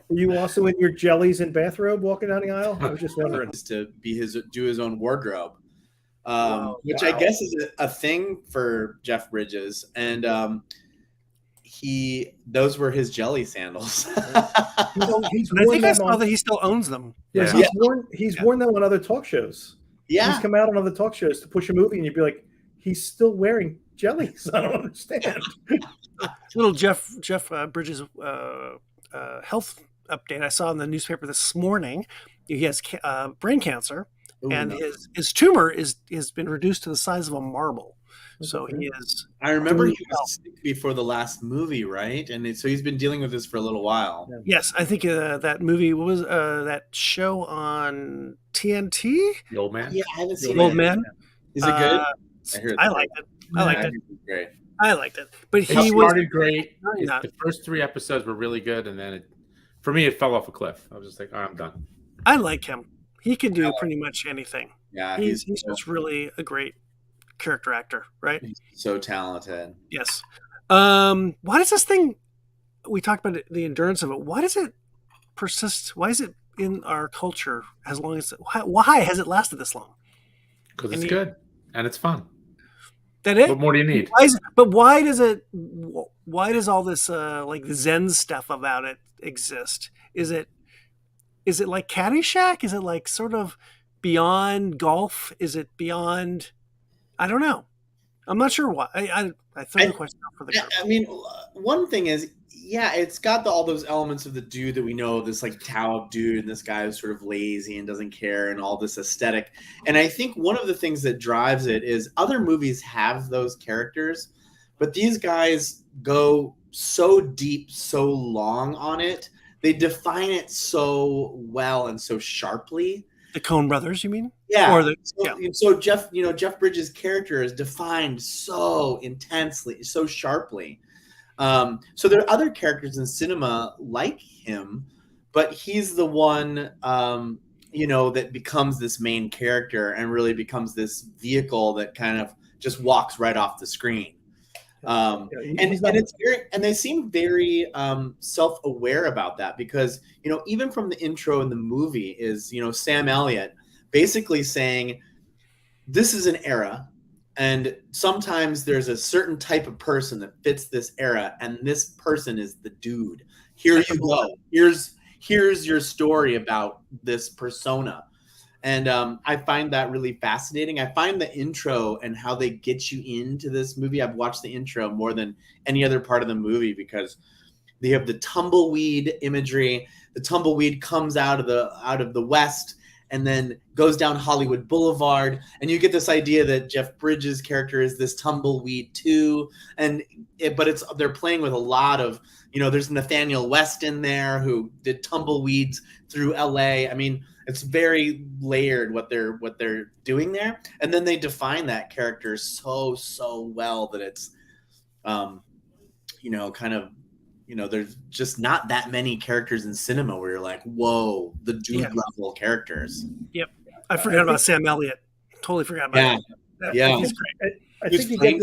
Speaker 3: were you also in your jellies and bathrobe walking down the aisle? I was just wondering.
Speaker 4: To do his own wardrobe, which I guess is a thing for Jeff Bridges, and those were his jelly sandals.
Speaker 1: I think I saw that he still owns them.
Speaker 3: Yeah, he's worn them on other talk shows.
Speaker 4: Yeah,
Speaker 3: he's come out on other talk shows to push a movie, and you'd be like, he's still wearing jellies. I don't understand.
Speaker 1: Little Jeff Bridges health update I saw in the newspaper this morning. He has brain cancer, and his tumor has been reduced to the size of a marble. So he is.
Speaker 4: I remember he was sick before the last movie, right? And so he's been dealing with this for a little while.
Speaker 1: Yes, I think that movie was that show on TNT.
Speaker 2: The Old Man.
Speaker 4: Yeah, I haven't seen
Speaker 1: The Old Man.
Speaker 4: Is it good?
Speaker 1: I liked it.
Speaker 4: Great.
Speaker 1: I liked it, but
Speaker 2: it started great. The first 3 episodes were really good, and then for me, it fell off a cliff. I was just like, oh, I'm done.
Speaker 1: I like him. He can do pretty much anything.
Speaker 4: Yeah,
Speaker 1: he's just really a great character actor, right?
Speaker 4: He's so talented.
Speaker 1: Yes. Why does this thing? We talked about the endurance of it. Why does it persist? Why is it in our culture as long as? Why has it lasted this long?
Speaker 2: Because it's good and it's fun.
Speaker 1: That it?
Speaker 2: What more do you need?
Speaker 1: Why does it? Why does all this like Zen stuff about it exist? Is it like Caddyshack? Is it like sort of beyond golf? Is it beyond? I don't know. I'm not sure why. I throw the question out for the group.
Speaker 4: I mean, one thing is yeah, it's got all those elements of the dude that we know, this like Tao dude, and this guy who's sort of lazy and doesn't care, and all this aesthetic. And I think one of the things that drives it is other movies have those characters, but these guys go so deep, so long on it. They define it so well and so sharply.
Speaker 1: The Coen Brothers, you mean?
Speaker 4: Yeah.
Speaker 1: Or the,
Speaker 4: So Jeff Bridges' character is defined so intensely, so sharply. So there are other characters in cinema like him, but he's the one, that becomes this main character and really becomes this vehicle that kind of just walks right off the screen. And it's very, and they seem very self-aware about that, because even from the intro in the movie is Sam Elliott basically saying this is an era, and sometimes there's a certain type of person that fits this era, and this person is the dude. Here you go. Here's your story about this persona. And I find that really fascinating. I find the intro and how they get you into this movie. I've watched the intro more than any other part of the movie, because they have the tumbleweed imagery. The tumbleweed comes out of the west and then goes down Hollywood Boulevard, and you get this idea that Jeff Bridges' character is this tumbleweed too. But they're playing with a lot of, there's Nathaniel West in there who did tumbleweeds through LA. I mean, it's very layered what they're doing there, and then they define that character so well that it's, there's just not that many characters in cinema where you're like, whoa, the dude level charters.
Speaker 1: Yep, I forgot about Sam Elliott. Totally forgot about him.
Speaker 4: Yeah,
Speaker 1: he's great.
Speaker 3: I think you get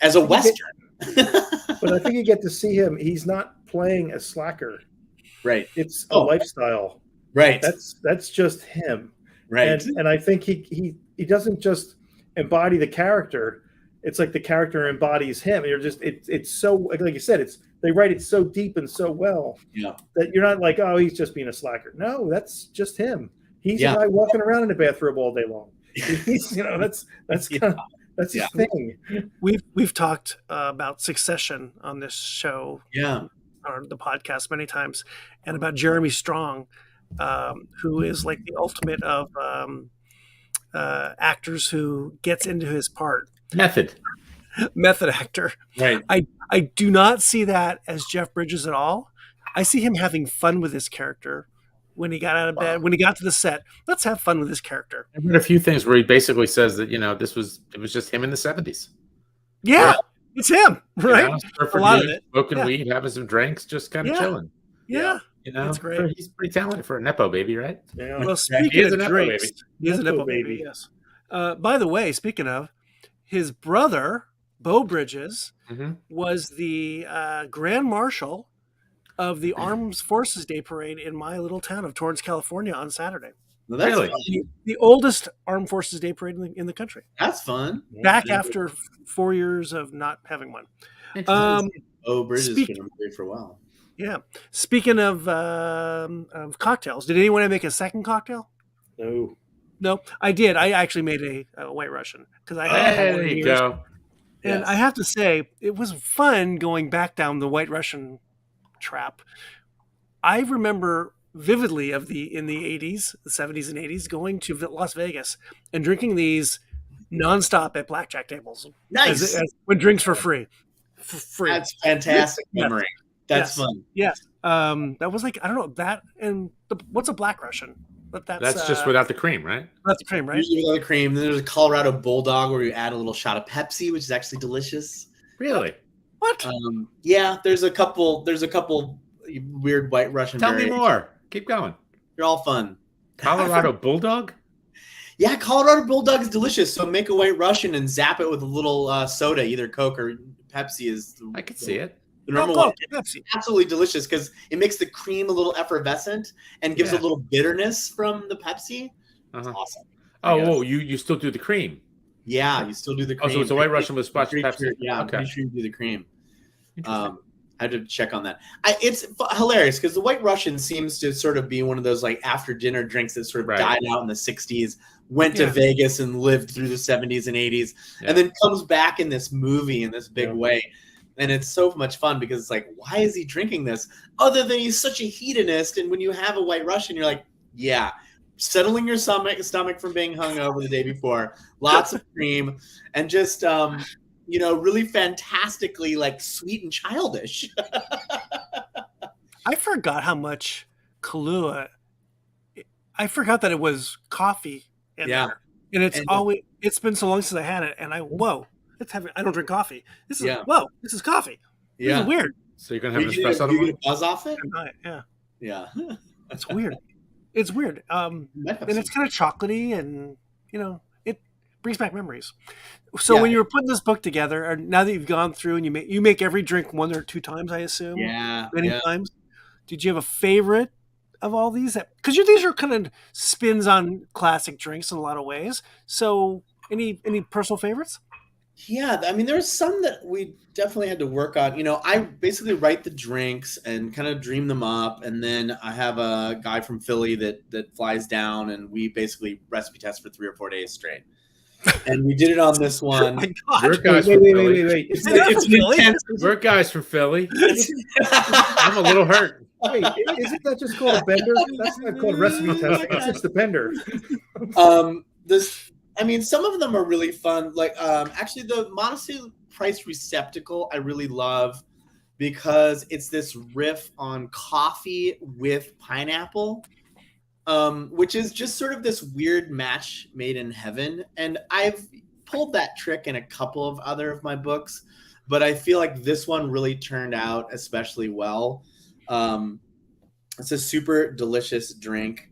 Speaker 4: as a Western,
Speaker 3: but I think you get to see him. He's not playing a slacker,
Speaker 4: right?
Speaker 3: It's a lifestyle.
Speaker 4: Right.
Speaker 3: That's just him.
Speaker 4: Right.
Speaker 3: And I think he doesn't just embody the character. It's like the character embodies him. It's so, like you said, they write it so deep and so well that you're not like, oh, he's just being a slacker. No, that's just him. He's a guy walking around in a bathrobe all day long. He's, that's his thing.
Speaker 1: We've talked about Succession on this show.
Speaker 4: Yeah.
Speaker 1: On the podcast many times, and about Jeremy Strong, who is like the ultimate of actors who gets into his part. Method actor.
Speaker 4: Right.
Speaker 1: I do not see that as Jeff Bridges at all. I see him having fun with his character when he got out of bed, when he got to the set. Let's have fun with his character.
Speaker 2: I've read a few things where he basically says that it was just him in the 70s.
Speaker 1: Yeah, it's him, right? A lot of it.
Speaker 2: Smoking weed, having some drinks, just kind of chilling.
Speaker 1: Yeah. That's great.
Speaker 2: He's pretty talented for a Nepo baby, right?
Speaker 3: Yeah.
Speaker 1: Well, speaking of drinks,
Speaker 3: he is a Nepo baby.
Speaker 1: Yes. By the way, speaking of, his brother, Beau Bridges, was the Grand Marshal of the Armed Forces Day Parade in my little town of Torrance, California on Saturday.
Speaker 4: Well, that's
Speaker 2: really?
Speaker 4: fun.
Speaker 1: The oldest Armed Forces Day Parade in the country.
Speaker 4: That's fun.
Speaker 1: Back after 4 years of not having one.
Speaker 4: Bridges has been married for a while.
Speaker 1: Yeah. Speaking of cocktails, did anyone make a second cocktail? No, I did. I actually made a White Russian because I had
Speaker 2: there you go.
Speaker 1: And I have to say, it was fun going back down the White Russian trap. I remember vividly in the 80s, the 70s and 80s, going to Las Vegas and drinking these nonstop at blackjack tables.
Speaker 4: Nice.
Speaker 1: As when drinks were free. Free.
Speaker 4: That's fantastic memory. That's fun.
Speaker 1: Yes. That was like, I don't know, that and what's a Black Russian? But
Speaker 2: that's just without the cream, right?
Speaker 1: Without the cream, right?
Speaker 4: Usually without the cream. Then there's a Colorado Bulldog where you add a little shot of Pepsi, which is actually delicious.
Speaker 2: Really?
Speaker 1: What?
Speaker 4: Yeah, there's a couple weird White Russian.
Speaker 2: Tell me more. Keep going.
Speaker 4: They're all fun.
Speaker 2: Colorado Bulldog?
Speaker 4: Yeah, Colorado Bulldog is delicious. So make a White Russian and zap it with a little soda, either Coke or Pepsi. I
Speaker 2: could see it.
Speaker 4: The normal one. It's absolutely delicious because it makes the cream a little effervescent and gives a little bitterness from the Pepsi. It's awesome.
Speaker 2: Oh, you still do the cream?
Speaker 4: Yeah, you still do the cream.
Speaker 2: Oh, so it's a White Russian with splash Pepsi.
Speaker 4: Sure, yeah, I'm pretty sure you do the cream. I had to check on that. It's hilarious because the White Russian seems to sort of be one of those like after dinner drinks that sort of died out in the 60s, went to Vegas and lived through the 70s and 80s, and then comes back in this movie in this big way. And it's so much fun because it's like, why is he drinking this? Other than he's such a hedonist. And when you have a White Russian, you're like, yeah, settling your stomach from being hungover the day before, lots of cream, and just, really fantastically like sweet and childish.
Speaker 1: I forgot how much Kahlua. I forgot that it was coffee in there. And it's been so long since I had it, and I don't drink coffee. This is this is coffee. This is weird.
Speaker 2: So you're gonna have an espresso? You
Speaker 4: get a buzz off it?
Speaker 1: Yeah. It's weird. It's weird. And it's kind of chocolatey, and it brings back memories. So when you were putting this book together, or now that you've gone through and you make every drink 1 or 2 times, I assume. Many times. Did you have a favorite of all these? Because these are kind of spins on classic drinks in a lot of ways. So any personal favorites?
Speaker 4: Yeah, I mean, there's some that we definitely had to work on. I basically write the drinks and kind of dream them up, and then I have a guy from Philly that flies down, and we basically recipe test for 3 or 4 days straight. And we did it on this one.
Speaker 1: Oh my God.
Speaker 2: We're guys from Philly.
Speaker 3: Wait.
Speaker 4: It's intense.
Speaker 2: We're guys from Philly. I'm a little hurt.
Speaker 3: Wait, isn't that just called a bender? That's not called recipe testing. It's just a bender.
Speaker 4: Some of them are really fun. Like, actually, the Modesty Price receptacle I really love because it's this riff on coffee with pineapple, which is just sort of this weird match made in heaven. And I've pulled that trick in a couple of other of my books, but I feel like this one really turned out especially well. It's a super delicious drink.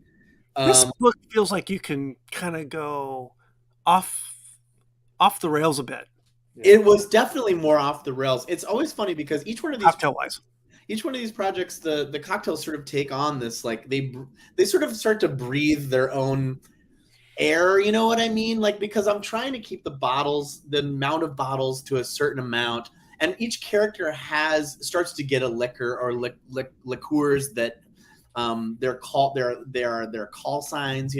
Speaker 1: This book feels like you can kind of go off the rails a bit.
Speaker 4: It was definitely more off the rails. It's always funny because each one of these
Speaker 1: cocktail-wise,
Speaker 4: each one of these projects, the cocktails sort of take on this, like they sort of start to breathe their own air. You know what I mean? Like, because I'm trying to keep the amount of bottles to a certain amount, and each character starts to get a liquor or liqueurs that they're call signs.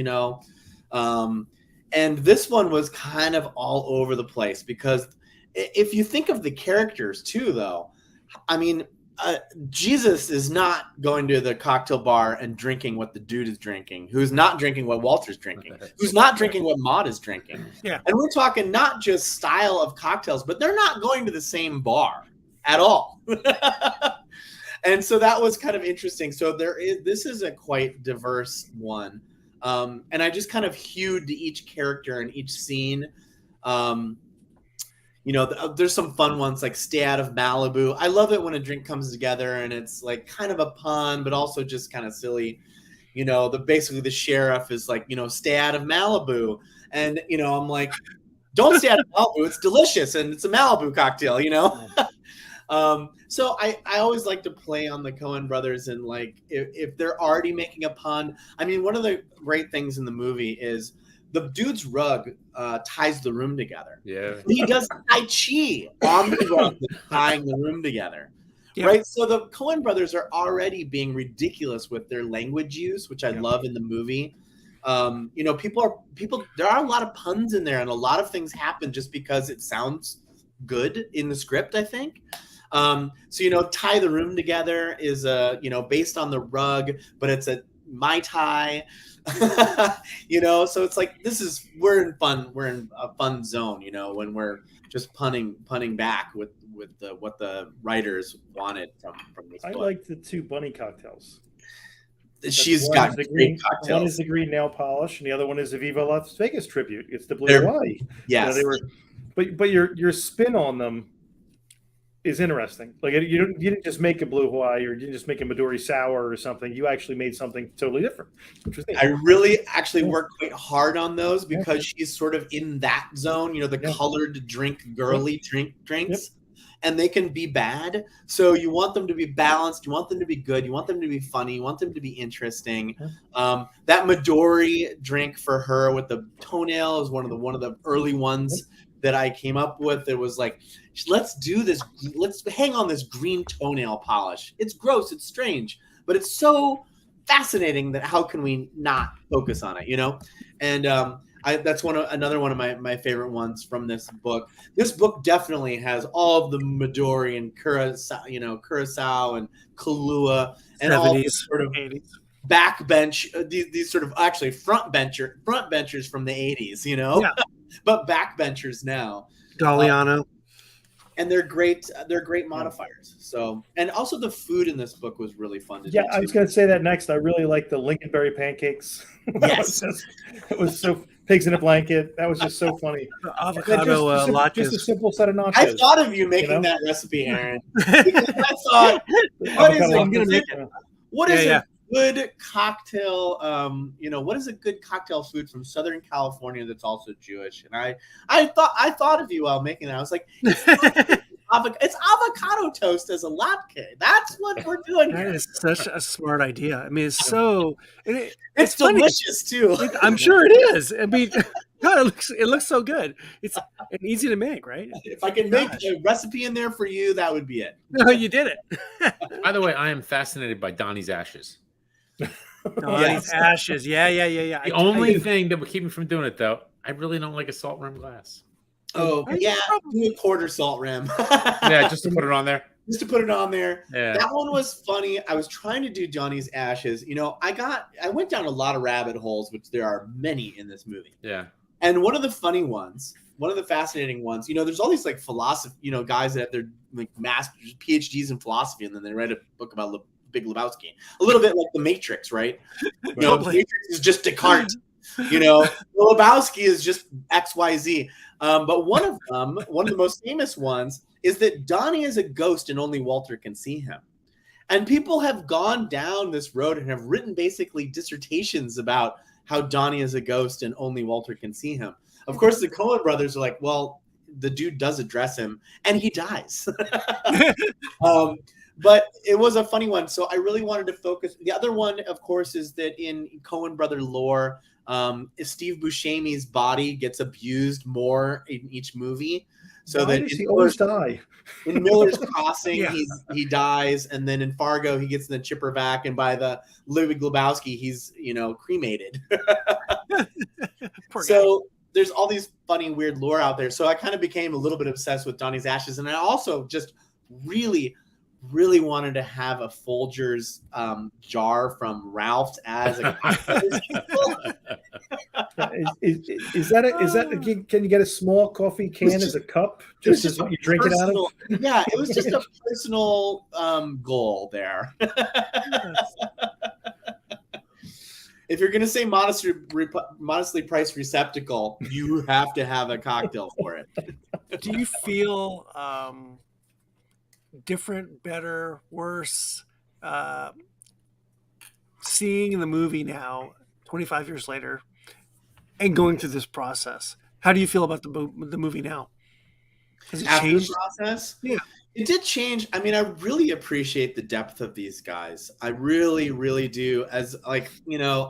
Speaker 4: And this one was kind of all over the place because if you think of the characters too, though, I mean, Jesus is not going to the cocktail bar and drinking what the dude is drinking, who's not drinking what Walter's drinking, who's not drinking what Maud is drinking.
Speaker 1: Yeah.
Speaker 4: And we're talking not just style of cocktails, but they're not going to the same bar at all. And so that was kind of interesting. So this is a quite diverse one. And I just kind of hewed to each character and each scene. There's some fun ones like Stay Out of Malibu. I love it when a drink comes together and it's like kind of a pun, but also just kind of silly. Basically the sheriff is like, stay out of Malibu. And, I'm like, don't stay out of Malibu. It's delicious. And it's a Malibu cocktail, So I always like to play on the Coen brothers and like if they're already making a pun. I mean, one of the great things in the movie is the dude's rug ties the room together.
Speaker 2: Yeah.
Speaker 4: He does Tai Chi on the rug, tying the room together. Yeah. Right. So the Coen brothers are already being ridiculous with their language use, which I love in the movie. People, there are a lot of puns in there and a lot of things happen just because it sounds good in the script, I think. Tie the room together is based on the rug, but it's a Mai Tai, so it's like, we're in a fun zone, when we're just punning back with what the writers wanted from this book.
Speaker 3: I like the 2 bunny cocktails.
Speaker 4: She's got great cocktails.
Speaker 3: One is the green nail polish, and the other one is the Viva Las Vegas tribute. It's the Blue Hawaii.
Speaker 4: Yes.
Speaker 3: But your spin on them is interesting. Like you didn't just make a Blue Hawaii or you didn't just make a Midori sour or something. You actually made something totally different.
Speaker 4: I really actually worked quite hard on those because she's sort of in that zone, the colored girly drinks. And they can be bad. So you want them to be balanced. You want them to be good. You want them to be funny. You want them to be interesting. That Midori drink for her with the toenail is one of the early ones that I came up with. It was like, let's do this. Let's hang on this green toenail polish. It's gross. It's strange, but it's so fascinating that how can we not focus on it, And That's another one of my favorite ones from this book. This book definitely has all of the Midori and Curacao and Kahlua and all these sort of
Speaker 1: 80s.
Speaker 4: backbench, these sort of actually front benchers from the 80s,
Speaker 1: Yeah.
Speaker 4: but backbenchers now.
Speaker 1: Galliano.
Speaker 4: And they're great modifiers. So, and also the food in this book was really fun to do.
Speaker 3: I was going to say that next. I really like the Lincolnberry pancakes.
Speaker 4: Yes.
Speaker 3: It was so pigs in a blanket. That was just so funny.
Speaker 1: Avocado latkes.
Speaker 3: Just a simple set of nachos.
Speaker 4: I thought of you making that recipe, Aaron. Because I thought, what is a good cocktail? What is a good cocktail food from Southern California that's also Jewish? And I thought of you while making that. I was like, it's avocado toast as a latke. That's what we're doing here.
Speaker 1: That is such a smart idea. I mean, it's
Speaker 4: delicious too.
Speaker 1: I'm sure it is. I mean, God, it looks so good. It's easy to make, right?
Speaker 4: If I can make a recipe in there for you, that would be it.
Speaker 1: No, you did it.
Speaker 2: By the way, I am fascinated by Donnie's ashes.
Speaker 1: Donnie's ashes. Yeah.
Speaker 2: The only thing that would keep me from doing it, though, I really don't like a salt rim glass.
Speaker 4: Oh, yeah. Do a quarter salt rim.
Speaker 2: Yeah, just to put it on there.
Speaker 4: Just to put it on there.
Speaker 2: Yeah.
Speaker 4: That one was funny. I was trying to do Donnie's ashes. I went down a lot of rabbit holes, which there are many in this movie.
Speaker 2: Yeah.
Speaker 4: And one of the funny ones, one of the fascinating ones, there's all these like philosophy, guys that have their like masters, PhDs in philosophy, and then they write a book about Big Lebowski. A little bit like The Matrix, right? The Matrix is just Descartes. Lebowski is just XYZ. But one of the most famous ones is that Donnie is a ghost and only Walter can see him. And people have gone down this road and have written basically dissertations about how Donnie is a ghost and only Walter can see him. Of course, the Coen brothers are like, well, the dude does address him and he dies. But it was a funny one. So I really wanted to focus. The other one, of course, is that in Coen brother lore, Steve Buscemi's body gets abused more in each movie. So
Speaker 3: Why does he always die?
Speaker 4: In Miller's Crossing, he dies, and then in Fargo, he gets in the chipper vac, and by the Big Lebowski, he's cremated. So there's all these funny, weird lore out there. So I kind of became a little bit obsessed with Donnie's ashes, and I also just really wanted to have a Folgers jar from Ralph's as a
Speaker 3: is that can you get a small coffee can as a cup just as what you drink it out of?
Speaker 4: Yeah, it was just a personal goal there. If you're gonna say modestly priced receptacle, you have to have a cocktail for it.
Speaker 1: Do you feel different, better, worse, seeing the movie now 25 years later and going through this process? How do you feel about the movie now? Has it changed?
Speaker 4: The process?
Speaker 1: Yeah,
Speaker 4: it did change. I mean, I really appreciate the depth of these guys. I really do. As I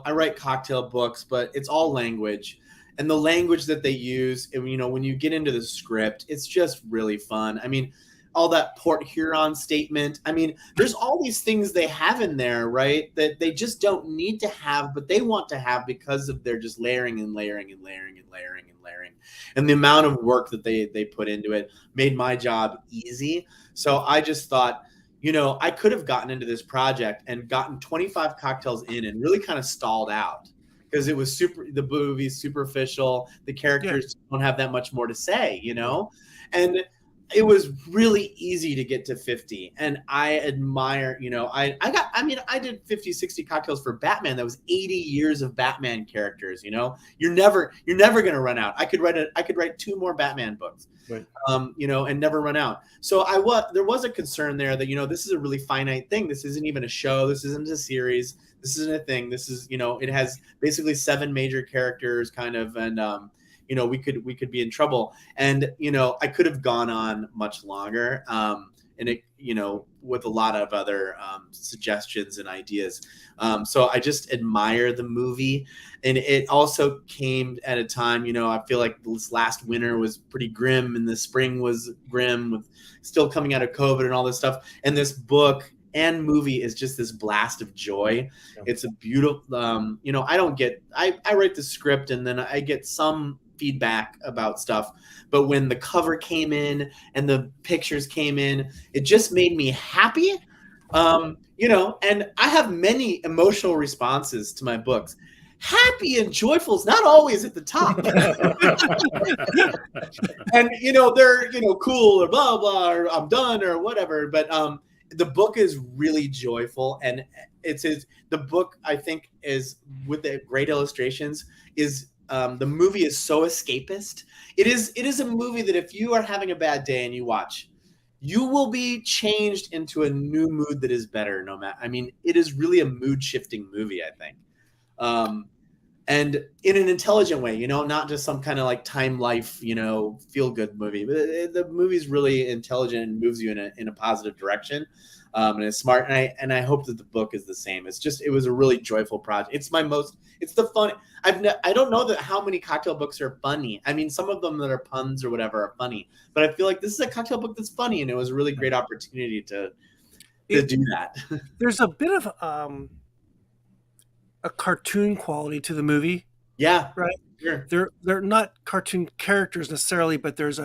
Speaker 4: write cocktail books, but it's all language. And the language that they use, when you get into the script, it's just really fun. I mean, all that Port Huron statement. I mean, there's all these things they have in there, right? That they just don't need to have, but they want to have because of their just layering and layering and layering and layering and layering. And the amount of work that they put into it made my job easy. So I just thought, I could have gotten into this project and gotten 25 cocktails in and really kind of stalled out because it was the movie's superficial. The characters don't have that much more to say, and it was really easy to get to 50. And I admire, I did 50, 60 cocktails for Batman. That was 80 years of Batman characters, You're never going to run out. I could write 2 more Batman books,
Speaker 3: right.
Speaker 4: And never run out. So there was a concern there that, this is a really finite thing. This isn't even a show. This isn't a series. This isn't a thing. This is, it has basically 7 major characters kind of, and, we could be in trouble. And, I could have gone on much longer. And it, with a lot of other suggestions and ideas. So I just admire the movie. And it also came at a time, I feel like this last winter was pretty grim and the spring was grim with still coming out of COVID and all this stuff. And this book and movie is just this blast of joy. It's a beautiful, I write the script and then I get some feedback about stuff, but when the cover came in and the pictures came in, it just made me happy. And I have many emotional responses to my books. Happy and joyful is not always at the top. And they're cool or blah blah or I'm done or whatever, but the book is really joyful, and the book, I think, is with the great illustrations, is the movie is so escapist. It is a movie that if you are having a bad day and you watch, you will be changed into a new mood that is better. It is really a mood shifting movie, I think. And in an intelligent way, not just some kind of like Time Life, feel good movie. But the movie's really intelligent and moves you in a positive direction, and it's smart. And I hope that the book is the same. It was a really joyful project. It's the fun. I don't know how many cocktail books are funny. I mean, some of them that are puns or whatever are funny, but I feel like this is a cocktail book that's funny, and it was a really great opportunity to do that.
Speaker 1: There's a bit of a cartoon quality to the movie.
Speaker 4: Yeah,
Speaker 1: right.
Speaker 4: Sure.
Speaker 1: They're not cartoon characters necessarily, but there's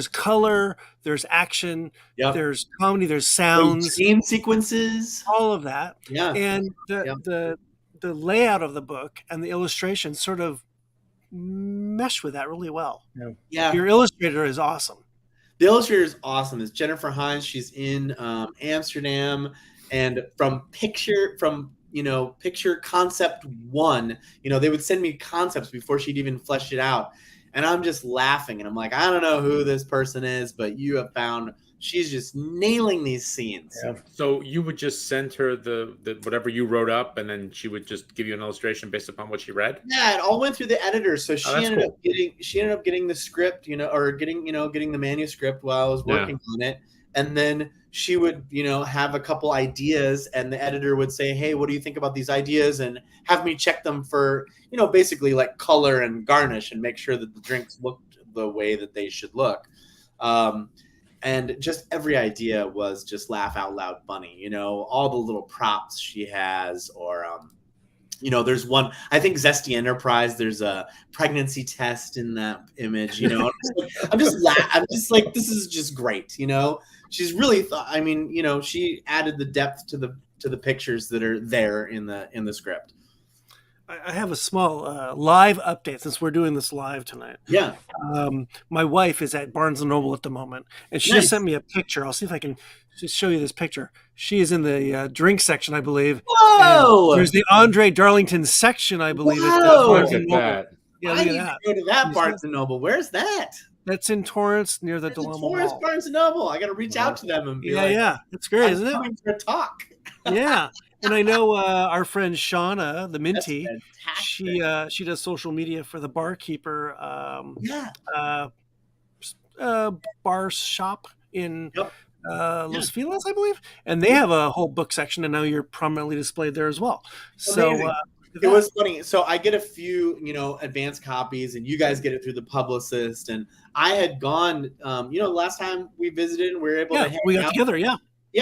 Speaker 1: color, there's action, there's comedy, there's sounds,
Speaker 4: scene sequences,
Speaker 1: all of that.
Speaker 4: Yeah,
Speaker 1: and the layout of the book and the illustration sort of mesh with that really well.
Speaker 4: Yeah.
Speaker 1: Your illustrator is awesome.
Speaker 4: The illustrator is awesome. It's Jennifer Hines. She's in Amsterdam, and from picture concept one, they would send me concepts before she'd even fleshed it out. And I'm just laughing. And I'm like, I don't know who this person is, but you have found she's just nailing these scenes.
Speaker 3: Yeah.
Speaker 2: So you would just send her the whatever you wrote up, and then she would just give you an illustration based upon what she read?
Speaker 4: Yeah, it all went through the editor. So she ended up getting the script, or getting the manuscript while I was working on it. And then she would, have a couple ideas, and the editor would say, hey, what do you think about these ideas? And have me check them for, basically like color and garnish and make sure that the drinks looked the way that they should look. And just every idea was just laugh out loud funny, all the little props she has, or, there's one, I think Zesty Enterprise, there's a pregnancy test in that image, I'm just like, this is just great. She's really she added the depth to the pictures that are there in the script.
Speaker 1: I have a small live update since we're doing this live tonight.
Speaker 4: Yeah.
Speaker 1: My wife is at Barnes & Noble at the moment, and she just sent me a picture. I'll see if I can just show you this picture. She is in the drink section, I believe.
Speaker 4: Whoa!
Speaker 1: There's the André Darlington section, I believe.
Speaker 4: Whoa!
Speaker 2: Look at that.
Speaker 1: Yeah,
Speaker 4: I need to go to that Barnes & Noble. Where's that?
Speaker 1: That's in Torrance near the Delamo
Speaker 4: Torrance
Speaker 1: Mall.
Speaker 4: Barnes & Noble. I got to reach out to them and be like,
Speaker 1: yeah. It's great, isn't it?
Speaker 4: I'm coming for a talk.
Speaker 1: Yeah. And I know our friend Shauna, the Minty, she does social media for the barkeeper bar shop in Los Feliz, I believe. And they have a whole book section, and now you're prominently displayed there as well. So
Speaker 4: it was funny. So I get a few, advanced copies, and you guys get it through the publicist. And I had gone, last time we visited, and we were able to hang out.
Speaker 1: We got together,
Speaker 4: Yeah,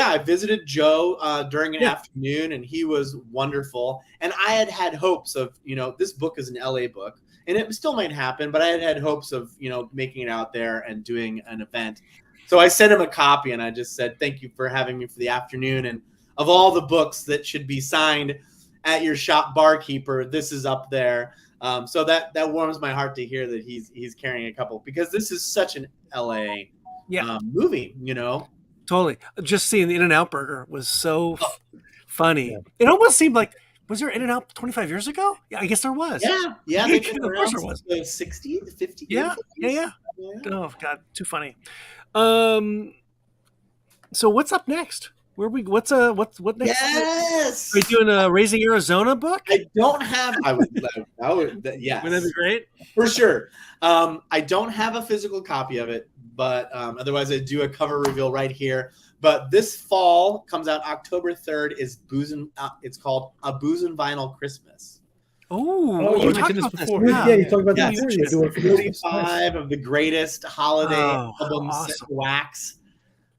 Speaker 4: I visited Joe during an afternoon, and he was wonderful. And I had hopes of, this book is an LA book, and it still might happen, but I had hopes of, making it out there and doing an event. So I sent him a copy, and I just said, thank you for having me for the afternoon. And of all the books that should be signed at your shop barkeeper, this is up there. So that warms my heart to hear that he's carrying a couple, because this is such an LA movie,
Speaker 1: Totally. Just seeing the In-N-Out burger was so funny. Yeah. It almost seemed like, was there In-N-Out 25 years ago? Yeah, I guess there was.
Speaker 4: Yeah. They've been around since the 60s, the 50s.
Speaker 1: Yeah. Oh, God, too funny. So what's up next? What next?
Speaker 4: Yes.
Speaker 1: Are you doing a Raising Arizona book?
Speaker 4: I don't have. I would. Yes.
Speaker 1: Wouldn't that be great?
Speaker 4: For sure. I don't have a physical copy of it, but otherwise I do a cover reveal right here. But this fall comes out October 3rd. It's called A Booze and Vinyl Christmas.
Speaker 1: You talked about this before.
Speaker 3: Yeah, you talked about that before.
Speaker 4: 45 of the greatest holiday albums,
Speaker 1: awesome.
Speaker 4: wax.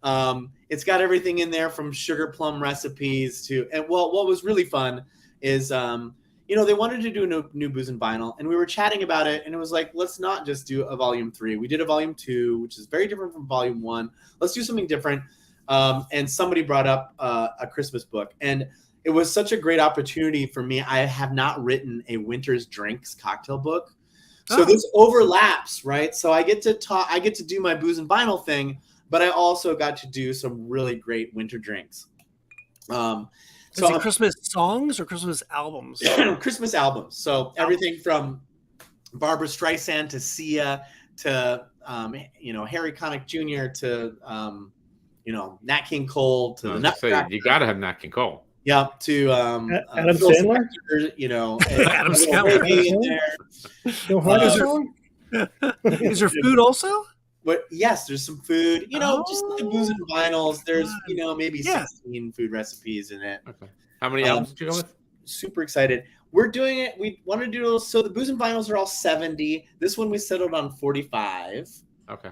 Speaker 4: It's got everything in there from sugar plum recipes to, and well, what was really fun is, they wanted to do a new Booze and Vinyl, and we were chatting about it, and it was like, let's not just do a volume 3. We did a volume 2, which is very different from volume 1. Let's do something different. And somebody brought up a Christmas book, and it was such a great opportunity for me. I have not written a winter's drinks cocktail book. So this overlaps, right? So I get to do my Booze and Vinyl thing, but I also got to do some really great winter drinks.
Speaker 1: Is it Christmas songs or Christmas albums?
Speaker 4: Christmas albums. So everything from Barbara Streisand to Sia to Harry Connick Jr. to Nat King Cole to the Nutcracker.
Speaker 2: You got to have Nat King Cole.
Speaker 4: Yeah, to
Speaker 3: Adam Sandler.
Speaker 1: Adam Sandler. Is there food also?
Speaker 4: But yes, there's some food. Just the Booze and Vinyls. There's maybe 16 food recipes in it.
Speaker 2: Okay. How many albums did you go with?
Speaker 4: Super excited. We're doing it. We want to do so. The Booze and Vinyls are all 70. This one we settled on 45.
Speaker 2: Okay.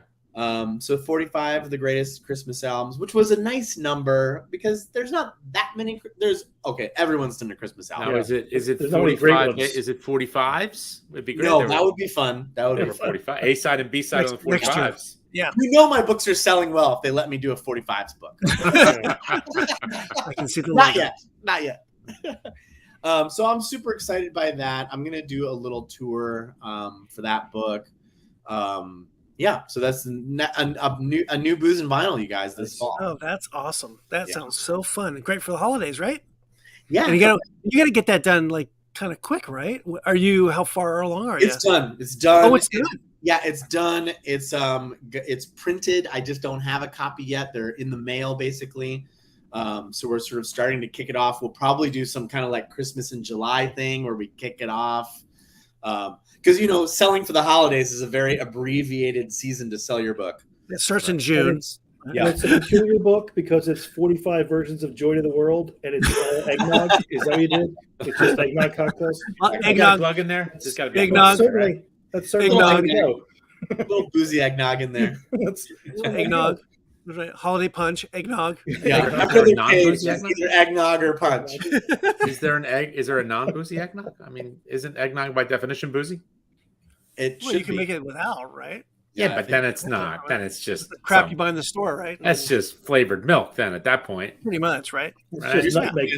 Speaker 4: So 45 of the greatest Christmas albums, which was a nice number because there's not that many. Everyone's done a Christmas album.
Speaker 2: Now, is it 45? Is it 45s? It'd be great.
Speaker 4: No, that would be fun. That would be
Speaker 2: 45. A side and B side on the 45s.
Speaker 1: Yeah.
Speaker 4: My books are selling well if they let me do a 45s book.
Speaker 1: I can see the
Speaker 4: Not yet. So I'm super excited by that. I'm gonna do a little tour for that book. So that's a new Booze and Vinyl, you guys, this fall.
Speaker 1: Oh, that's awesome. That sounds so fun. Great for the holidays, right?
Speaker 4: Yeah.
Speaker 1: And you gotta get that done like kind of quick, right? How far along are you?
Speaker 4: It's done. It's done.
Speaker 1: Oh, it's done.
Speaker 4: Yeah, it's done. It's printed. I just don't have a copy yet. They're in the mail, basically. So we're sort of starting to kick it off. We'll probably do some kind of like Christmas in July thing where we kick it off. Because, selling for the holidays is a very abbreviated season to sell your book.
Speaker 1: It starts in June.
Speaker 3: It's a peculiar book because it's 45 versions of Joy to the World, and it's all eggnog. Is that what you did? It's just eggnog cocktails?
Speaker 1: Eggnog.
Speaker 2: Plug in there? Just gotta be
Speaker 1: eggnog.
Speaker 3: That's certainly
Speaker 1: eggnog.
Speaker 4: A little boozy eggnog in there.
Speaker 1: Eggnog. Holiday punch, eggnog.
Speaker 4: Yeah, either eggnog or punch.
Speaker 2: Is there a non-boozy eggnog? I mean, isn't eggnog by definition boozy?
Speaker 1: You can make it without, right?
Speaker 2: Yeah, but then it's not. Then it's just
Speaker 1: the crap you buy in the store, right?
Speaker 2: That's just flavored milk. Then at that point,
Speaker 1: pretty much, right?
Speaker 3: It's just nutmeg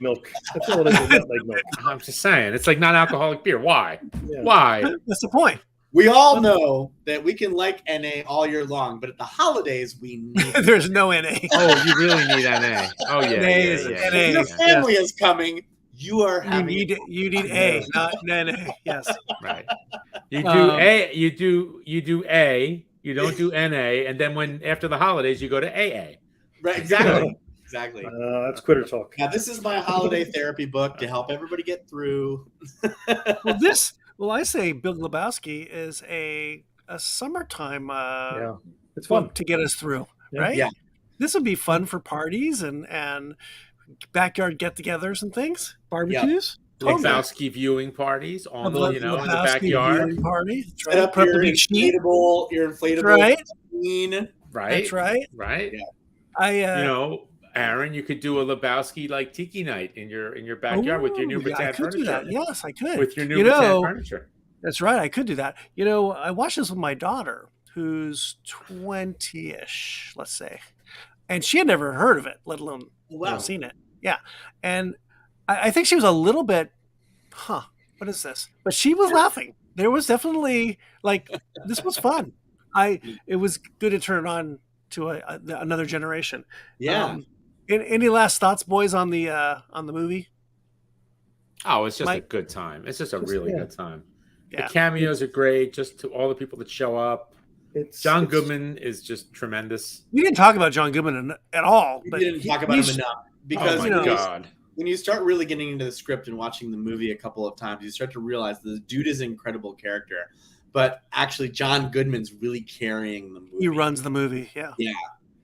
Speaker 3: milk. That's all it is. Nutmeg milk.
Speaker 2: I'm just saying, it's like non-alcoholic beer. Why? Yeah. Why?
Speaker 1: That's the point.
Speaker 4: We all know that we can like NA all year long, but at the holidays we need.
Speaker 1: There's no NA.
Speaker 2: Oh, you really need NA. Oh yeah,
Speaker 1: NA.
Speaker 4: NA. Your family is coming. You are having.
Speaker 1: You need A, not NA. Yes.
Speaker 2: Right. You do A. You do A. You don't do NA, and then after the holidays you go to AA.
Speaker 4: Right. Exactly. Exactly.
Speaker 3: That's quitter talk.
Speaker 4: Now this is my holiday therapy book to help everybody get through.
Speaker 1: Well, I say Big Lebowski is a summertime
Speaker 3: it's fun
Speaker 1: to get us through, right?
Speaker 4: Yeah.
Speaker 1: This would be fun for parties and backyard get-togethers and things, barbecues.
Speaker 2: Yeah. Lebowski viewing parties in the backyard.
Speaker 1: Party.
Speaker 4: Set up your inflatable
Speaker 1: right.
Speaker 4: Screen.
Speaker 2: Right.
Speaker 1: That's right.
Speaker 2: Right.
Speaker 4: Yeah.
Speaker 2: Aaron, you could do a Lebowski like tiki night in your backyard with your new rattan furniture.
Speaker 1: Do that. Yes, I could.
Speaker 2: With your new rattan furniture.
Speaker 1: That's right. I could do that. I watched this with my daughter, who's 20-ish, let's say, and she had never heard of it, let alone seen it. Yeah, and I think she was a little bit, what is this? But she was laughing. There was definitely this was fun. It was good to turn it on to another generation.
Speaker 4: Yeah.
Speaker 1: Any last thoughts, boys, on the movie?
Speaker 2: Oh, it's just a good time. It's just a really good time.
Speaker 1: Yeah.
Speaker 2: The cameos are great. Just to all the people that show up. John Goodman is just tremendous.
Speaker 1: We didn't talk about John Goodman at all.
Speaker 4: We didn't talk about him enough because
Speaker 2: God.
Speaker 4: When you start really getting into the script and watching the movie a couple of times, you start to realize the dude is an incredible character. But actually, John Goodman's really carrying the movie.
Speaker 1: He runs the movie. Yeah.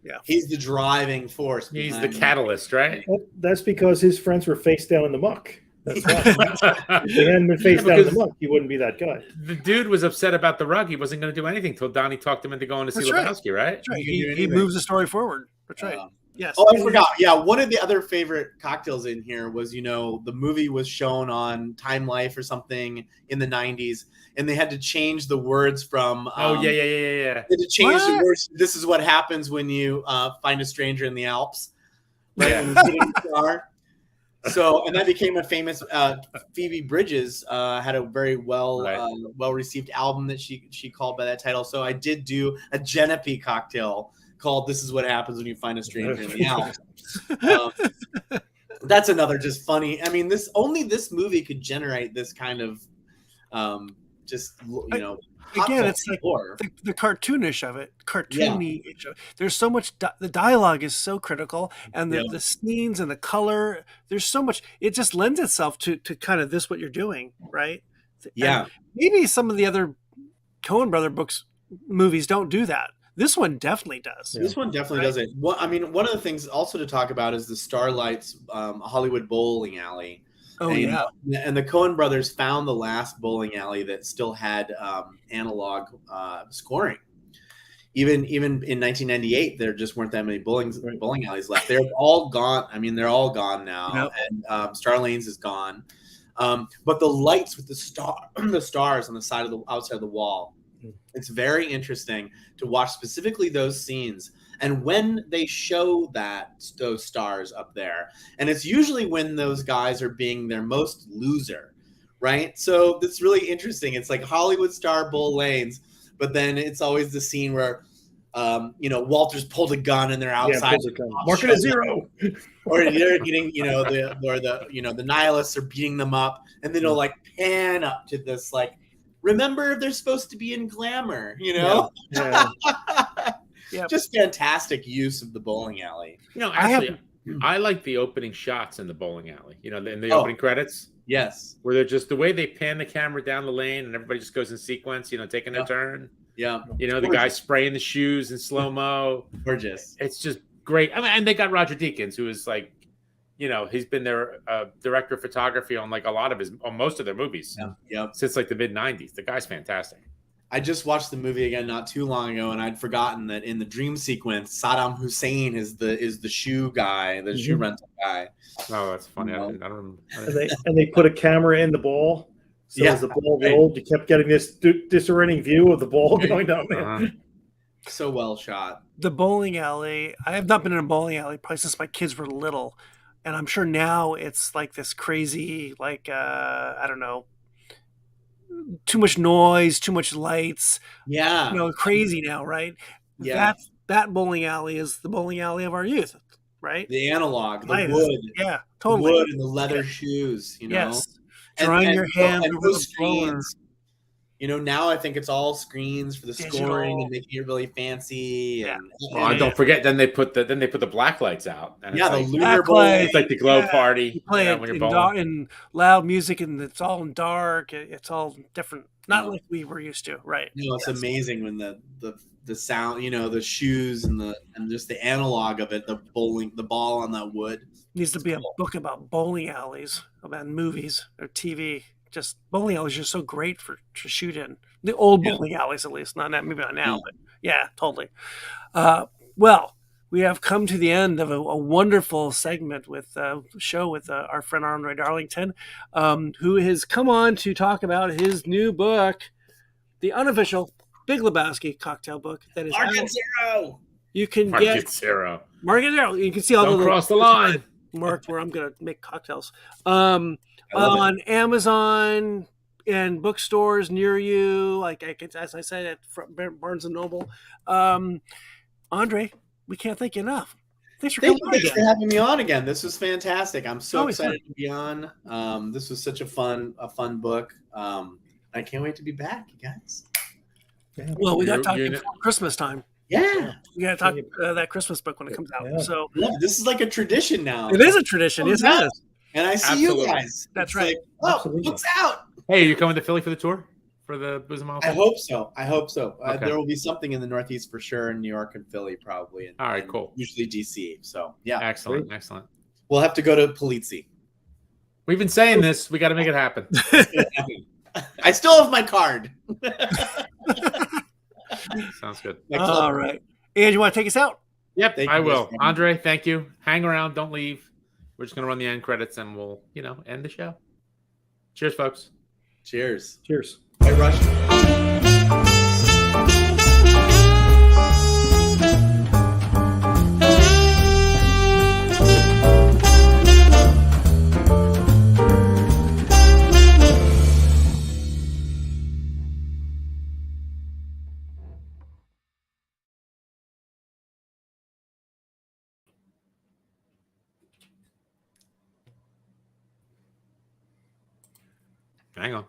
Speaker 4: Yeah. He's the driving force.
Speaker 2: He's the catalyst, right?
Speaker 3: That's because his friends were face down in the muck. That's right. If they hadn't been face down in the muck, he wouldn't be that guy.
Speaker 2: The dude was upset about the rug. He wasn't going to do anything till Donnie talked him into going to see Lebowski, right?
Speaker 1: That's right. He moves the story forward. That's right. Yes.
Speaker 4: Oh, I forgot. Yeah, one of the other favorite cocktails in here was, the movie was shown on Time Life or something in the 90s, and they had to change the words from.
Speaker 2: Yeah.
Speaker 4: They had to change the words. This is what happens when you find a stranger in the Alps. Right?
Speaker 2: Yeah.
Speaker 4: When you get in the car. So, and that became a famous. Phoebe Bridges had a very well received album that she called by that title. So I did do a Genepi cocktail called "This Is What Happens When You Find a Stranger in the Alps." That's another just funny. I mean, this movie could generate this kind of
Speaker 1: again, it's like the cartoonish of it, There's so much. The dialogue is so critical, and the scenes and the color. There's so much. It just lends itself to kind of what you're doing, right?
Speaker 4: Yeah.
Speaker 1: And maybe some of the other Coen Brother movies don't do that. This one definitely does.
Speaker 4: This one definitely does it. One of the things also to talk about is the Starlight's Hollywood bowling alley. And the Coen brothers found the last bowling alley that still had analog scoring. Even in 1998, there just weren't that many bowling alleys left. They're all gone. I mean, they're all gone now, and Starlane's is gone. But the lights with the stars on the outside of the wall. It's very interesting to watch specifically those scenes. And when they show those stars up there, and it's usually when those guys are being their most loser, right? So it's really interesting. It's like Hollywood star bull lanes, but then it's always the scene where, Walter's pulled a gun and they're outside.
Speaker 3: Mark it at 0.
Speaker 4: Or they're getting, the nihilists are beating them up, and then it'll pan up to this remember they're supposed to be in glamour,
Speaker 3: Yeah.
Speaker 4: Just fantastic use of the bowling alley.
Speaker 2: I like the opening shots in the bowling alley. In the opening credits.
Speaker 4: Yes,
Speaker 2: where they're just the way they pan the camera down the lane and everybody just goes in sequence. Taking their turn.
Speaker 4: Yeah,
Speaker 2: the guy spraying the shoes in slow mo.
Speaker 4: Gorgeous.
Speaker 2: It's just great. I mean, and they got Roger Deakins, who is he's been their director of photography on on most of their movies. Since the mid '90s. The guy's fantastic.
Speaker 4: I just watched the movie again not too long ago, and I'd forgotten that in the dream sequence, Saddam Hussein is the shoe guy, the shoe rental guy.
Speaker 2: Oh, that's funny. I don't remember.
Speaker 3: And they put a camera in the ball, so as the ball rolled, you kept getting this disorienting view of the ball going down there.
Speaker 4: So well shot.
Speaker 1: The bowling alley. I have not been in a bowling alley probably since my kids were little, and I'm sure now it's this crazy, I don't know. Too much noise, too much lights.
Speaker 4: Yeah.
Speaker 1: Crazy now, right?
Speaker 4: Yeah.
Speaker 1: That bowling alley is the bowling alley of our youth, right?
Speaker 4: The analog, the wood.
Speaker 1: Yeah, totally.
Speaker 4: The wood and the leather shoes,
Speaker 1: Yes. Drawing your hand over
Speaker 4: those
Speaker 1: the floor.
Speaker 4: screens. Now I think it's all screens for the scoring and making it really fancy. And
Speaker 2: don't forget, then they put the black lights out. And
Speaker 4: the lunar bowl.
Speaker 2: It's like the glow party.
Speaker 1: You play it
Speaker 2: when you're bowling.
Speaker 1: in loud music, and it's all in dark. It's all different, not like we were used to, right?
Speaker 4: It's amazing when the sound, the shoes and just the analog of it, the ball on that wood.
Speaker 1: Needs to be a book about bowling alleys, about movies or TV. Just bowling alleys are so great to shoot in. The old bowling alleys, at least, maybe not now, but yeah, totally. Well, we have come to the end of a wonderful segment with show with our friend André Darlington, who has come on to talk about his new book, the Unofficial Big Lebowski cocktail book. That is
Speaker 4: Market Zero.
Speaker 1: You can
Speaker 2: Market Zero.
Speaker 1: Market Zero. You can see all
Speaker 2: Don't cross the line.
Speaker 1: Marked where I'm going to make cocktails. On Amazon and bookstores near you, as I said, at Barnes and Noble. Andre, we can't thank you enough. Thanks for coming on again.
Speaker 4: Thanks for having me on again. This was fantastic. I'm so excited to be on. This was such a fun book. I can't wait to be back, you guys.
Speaker 1: Yeah. Well, we got to talk before Christmas time.
Speaker 4: Yeah,
Speaker 1: we got to talk that Christmas book when it comes out. Yeah. So
Speaker 4: this is like a tradition now.
Speaker 1: It is a tradition. Yes, it is.
Speaker 4: And I see you guys.
Speaker 1: That's right.
Speaker 4: Book's out.
Speaker 2: Hey, you're coming to Philly for the tour? For the Buscemi?
Speaker 4: I hope so.
Speaker 2: Okay.
Speaker 4: There will be something in the Northeast for sure, in New York and Philly probably. And,
Speaker 2: all right, cool.
Speaker 4: Usually DC. So, yeah.
Speaker 2: Excellent.
Speaker 4: We'll have to go to Polizzi.
Speaker 2: We've been saying this. We got to make it happen.
Speaker 4: I still have my card.
Speaker 2: Sounds good.
Speaker 1: All right. And you want to take us out?
Speaker 2: Yep,
Speaker 4: Thank
Speaker 2: I
Speaker 4: you,
Speaker 2: will.
Speaker 4: guys.
Speaker 2: Andre, thank you. Hang around. Don't leave. We're just going to run the end credits and we'll, end the show. Cheers, folks.
Speaker 4: Cheers.
Speaker 3: Cheers.
Speaker 4: White Russian.
Speaker 2: Hang on.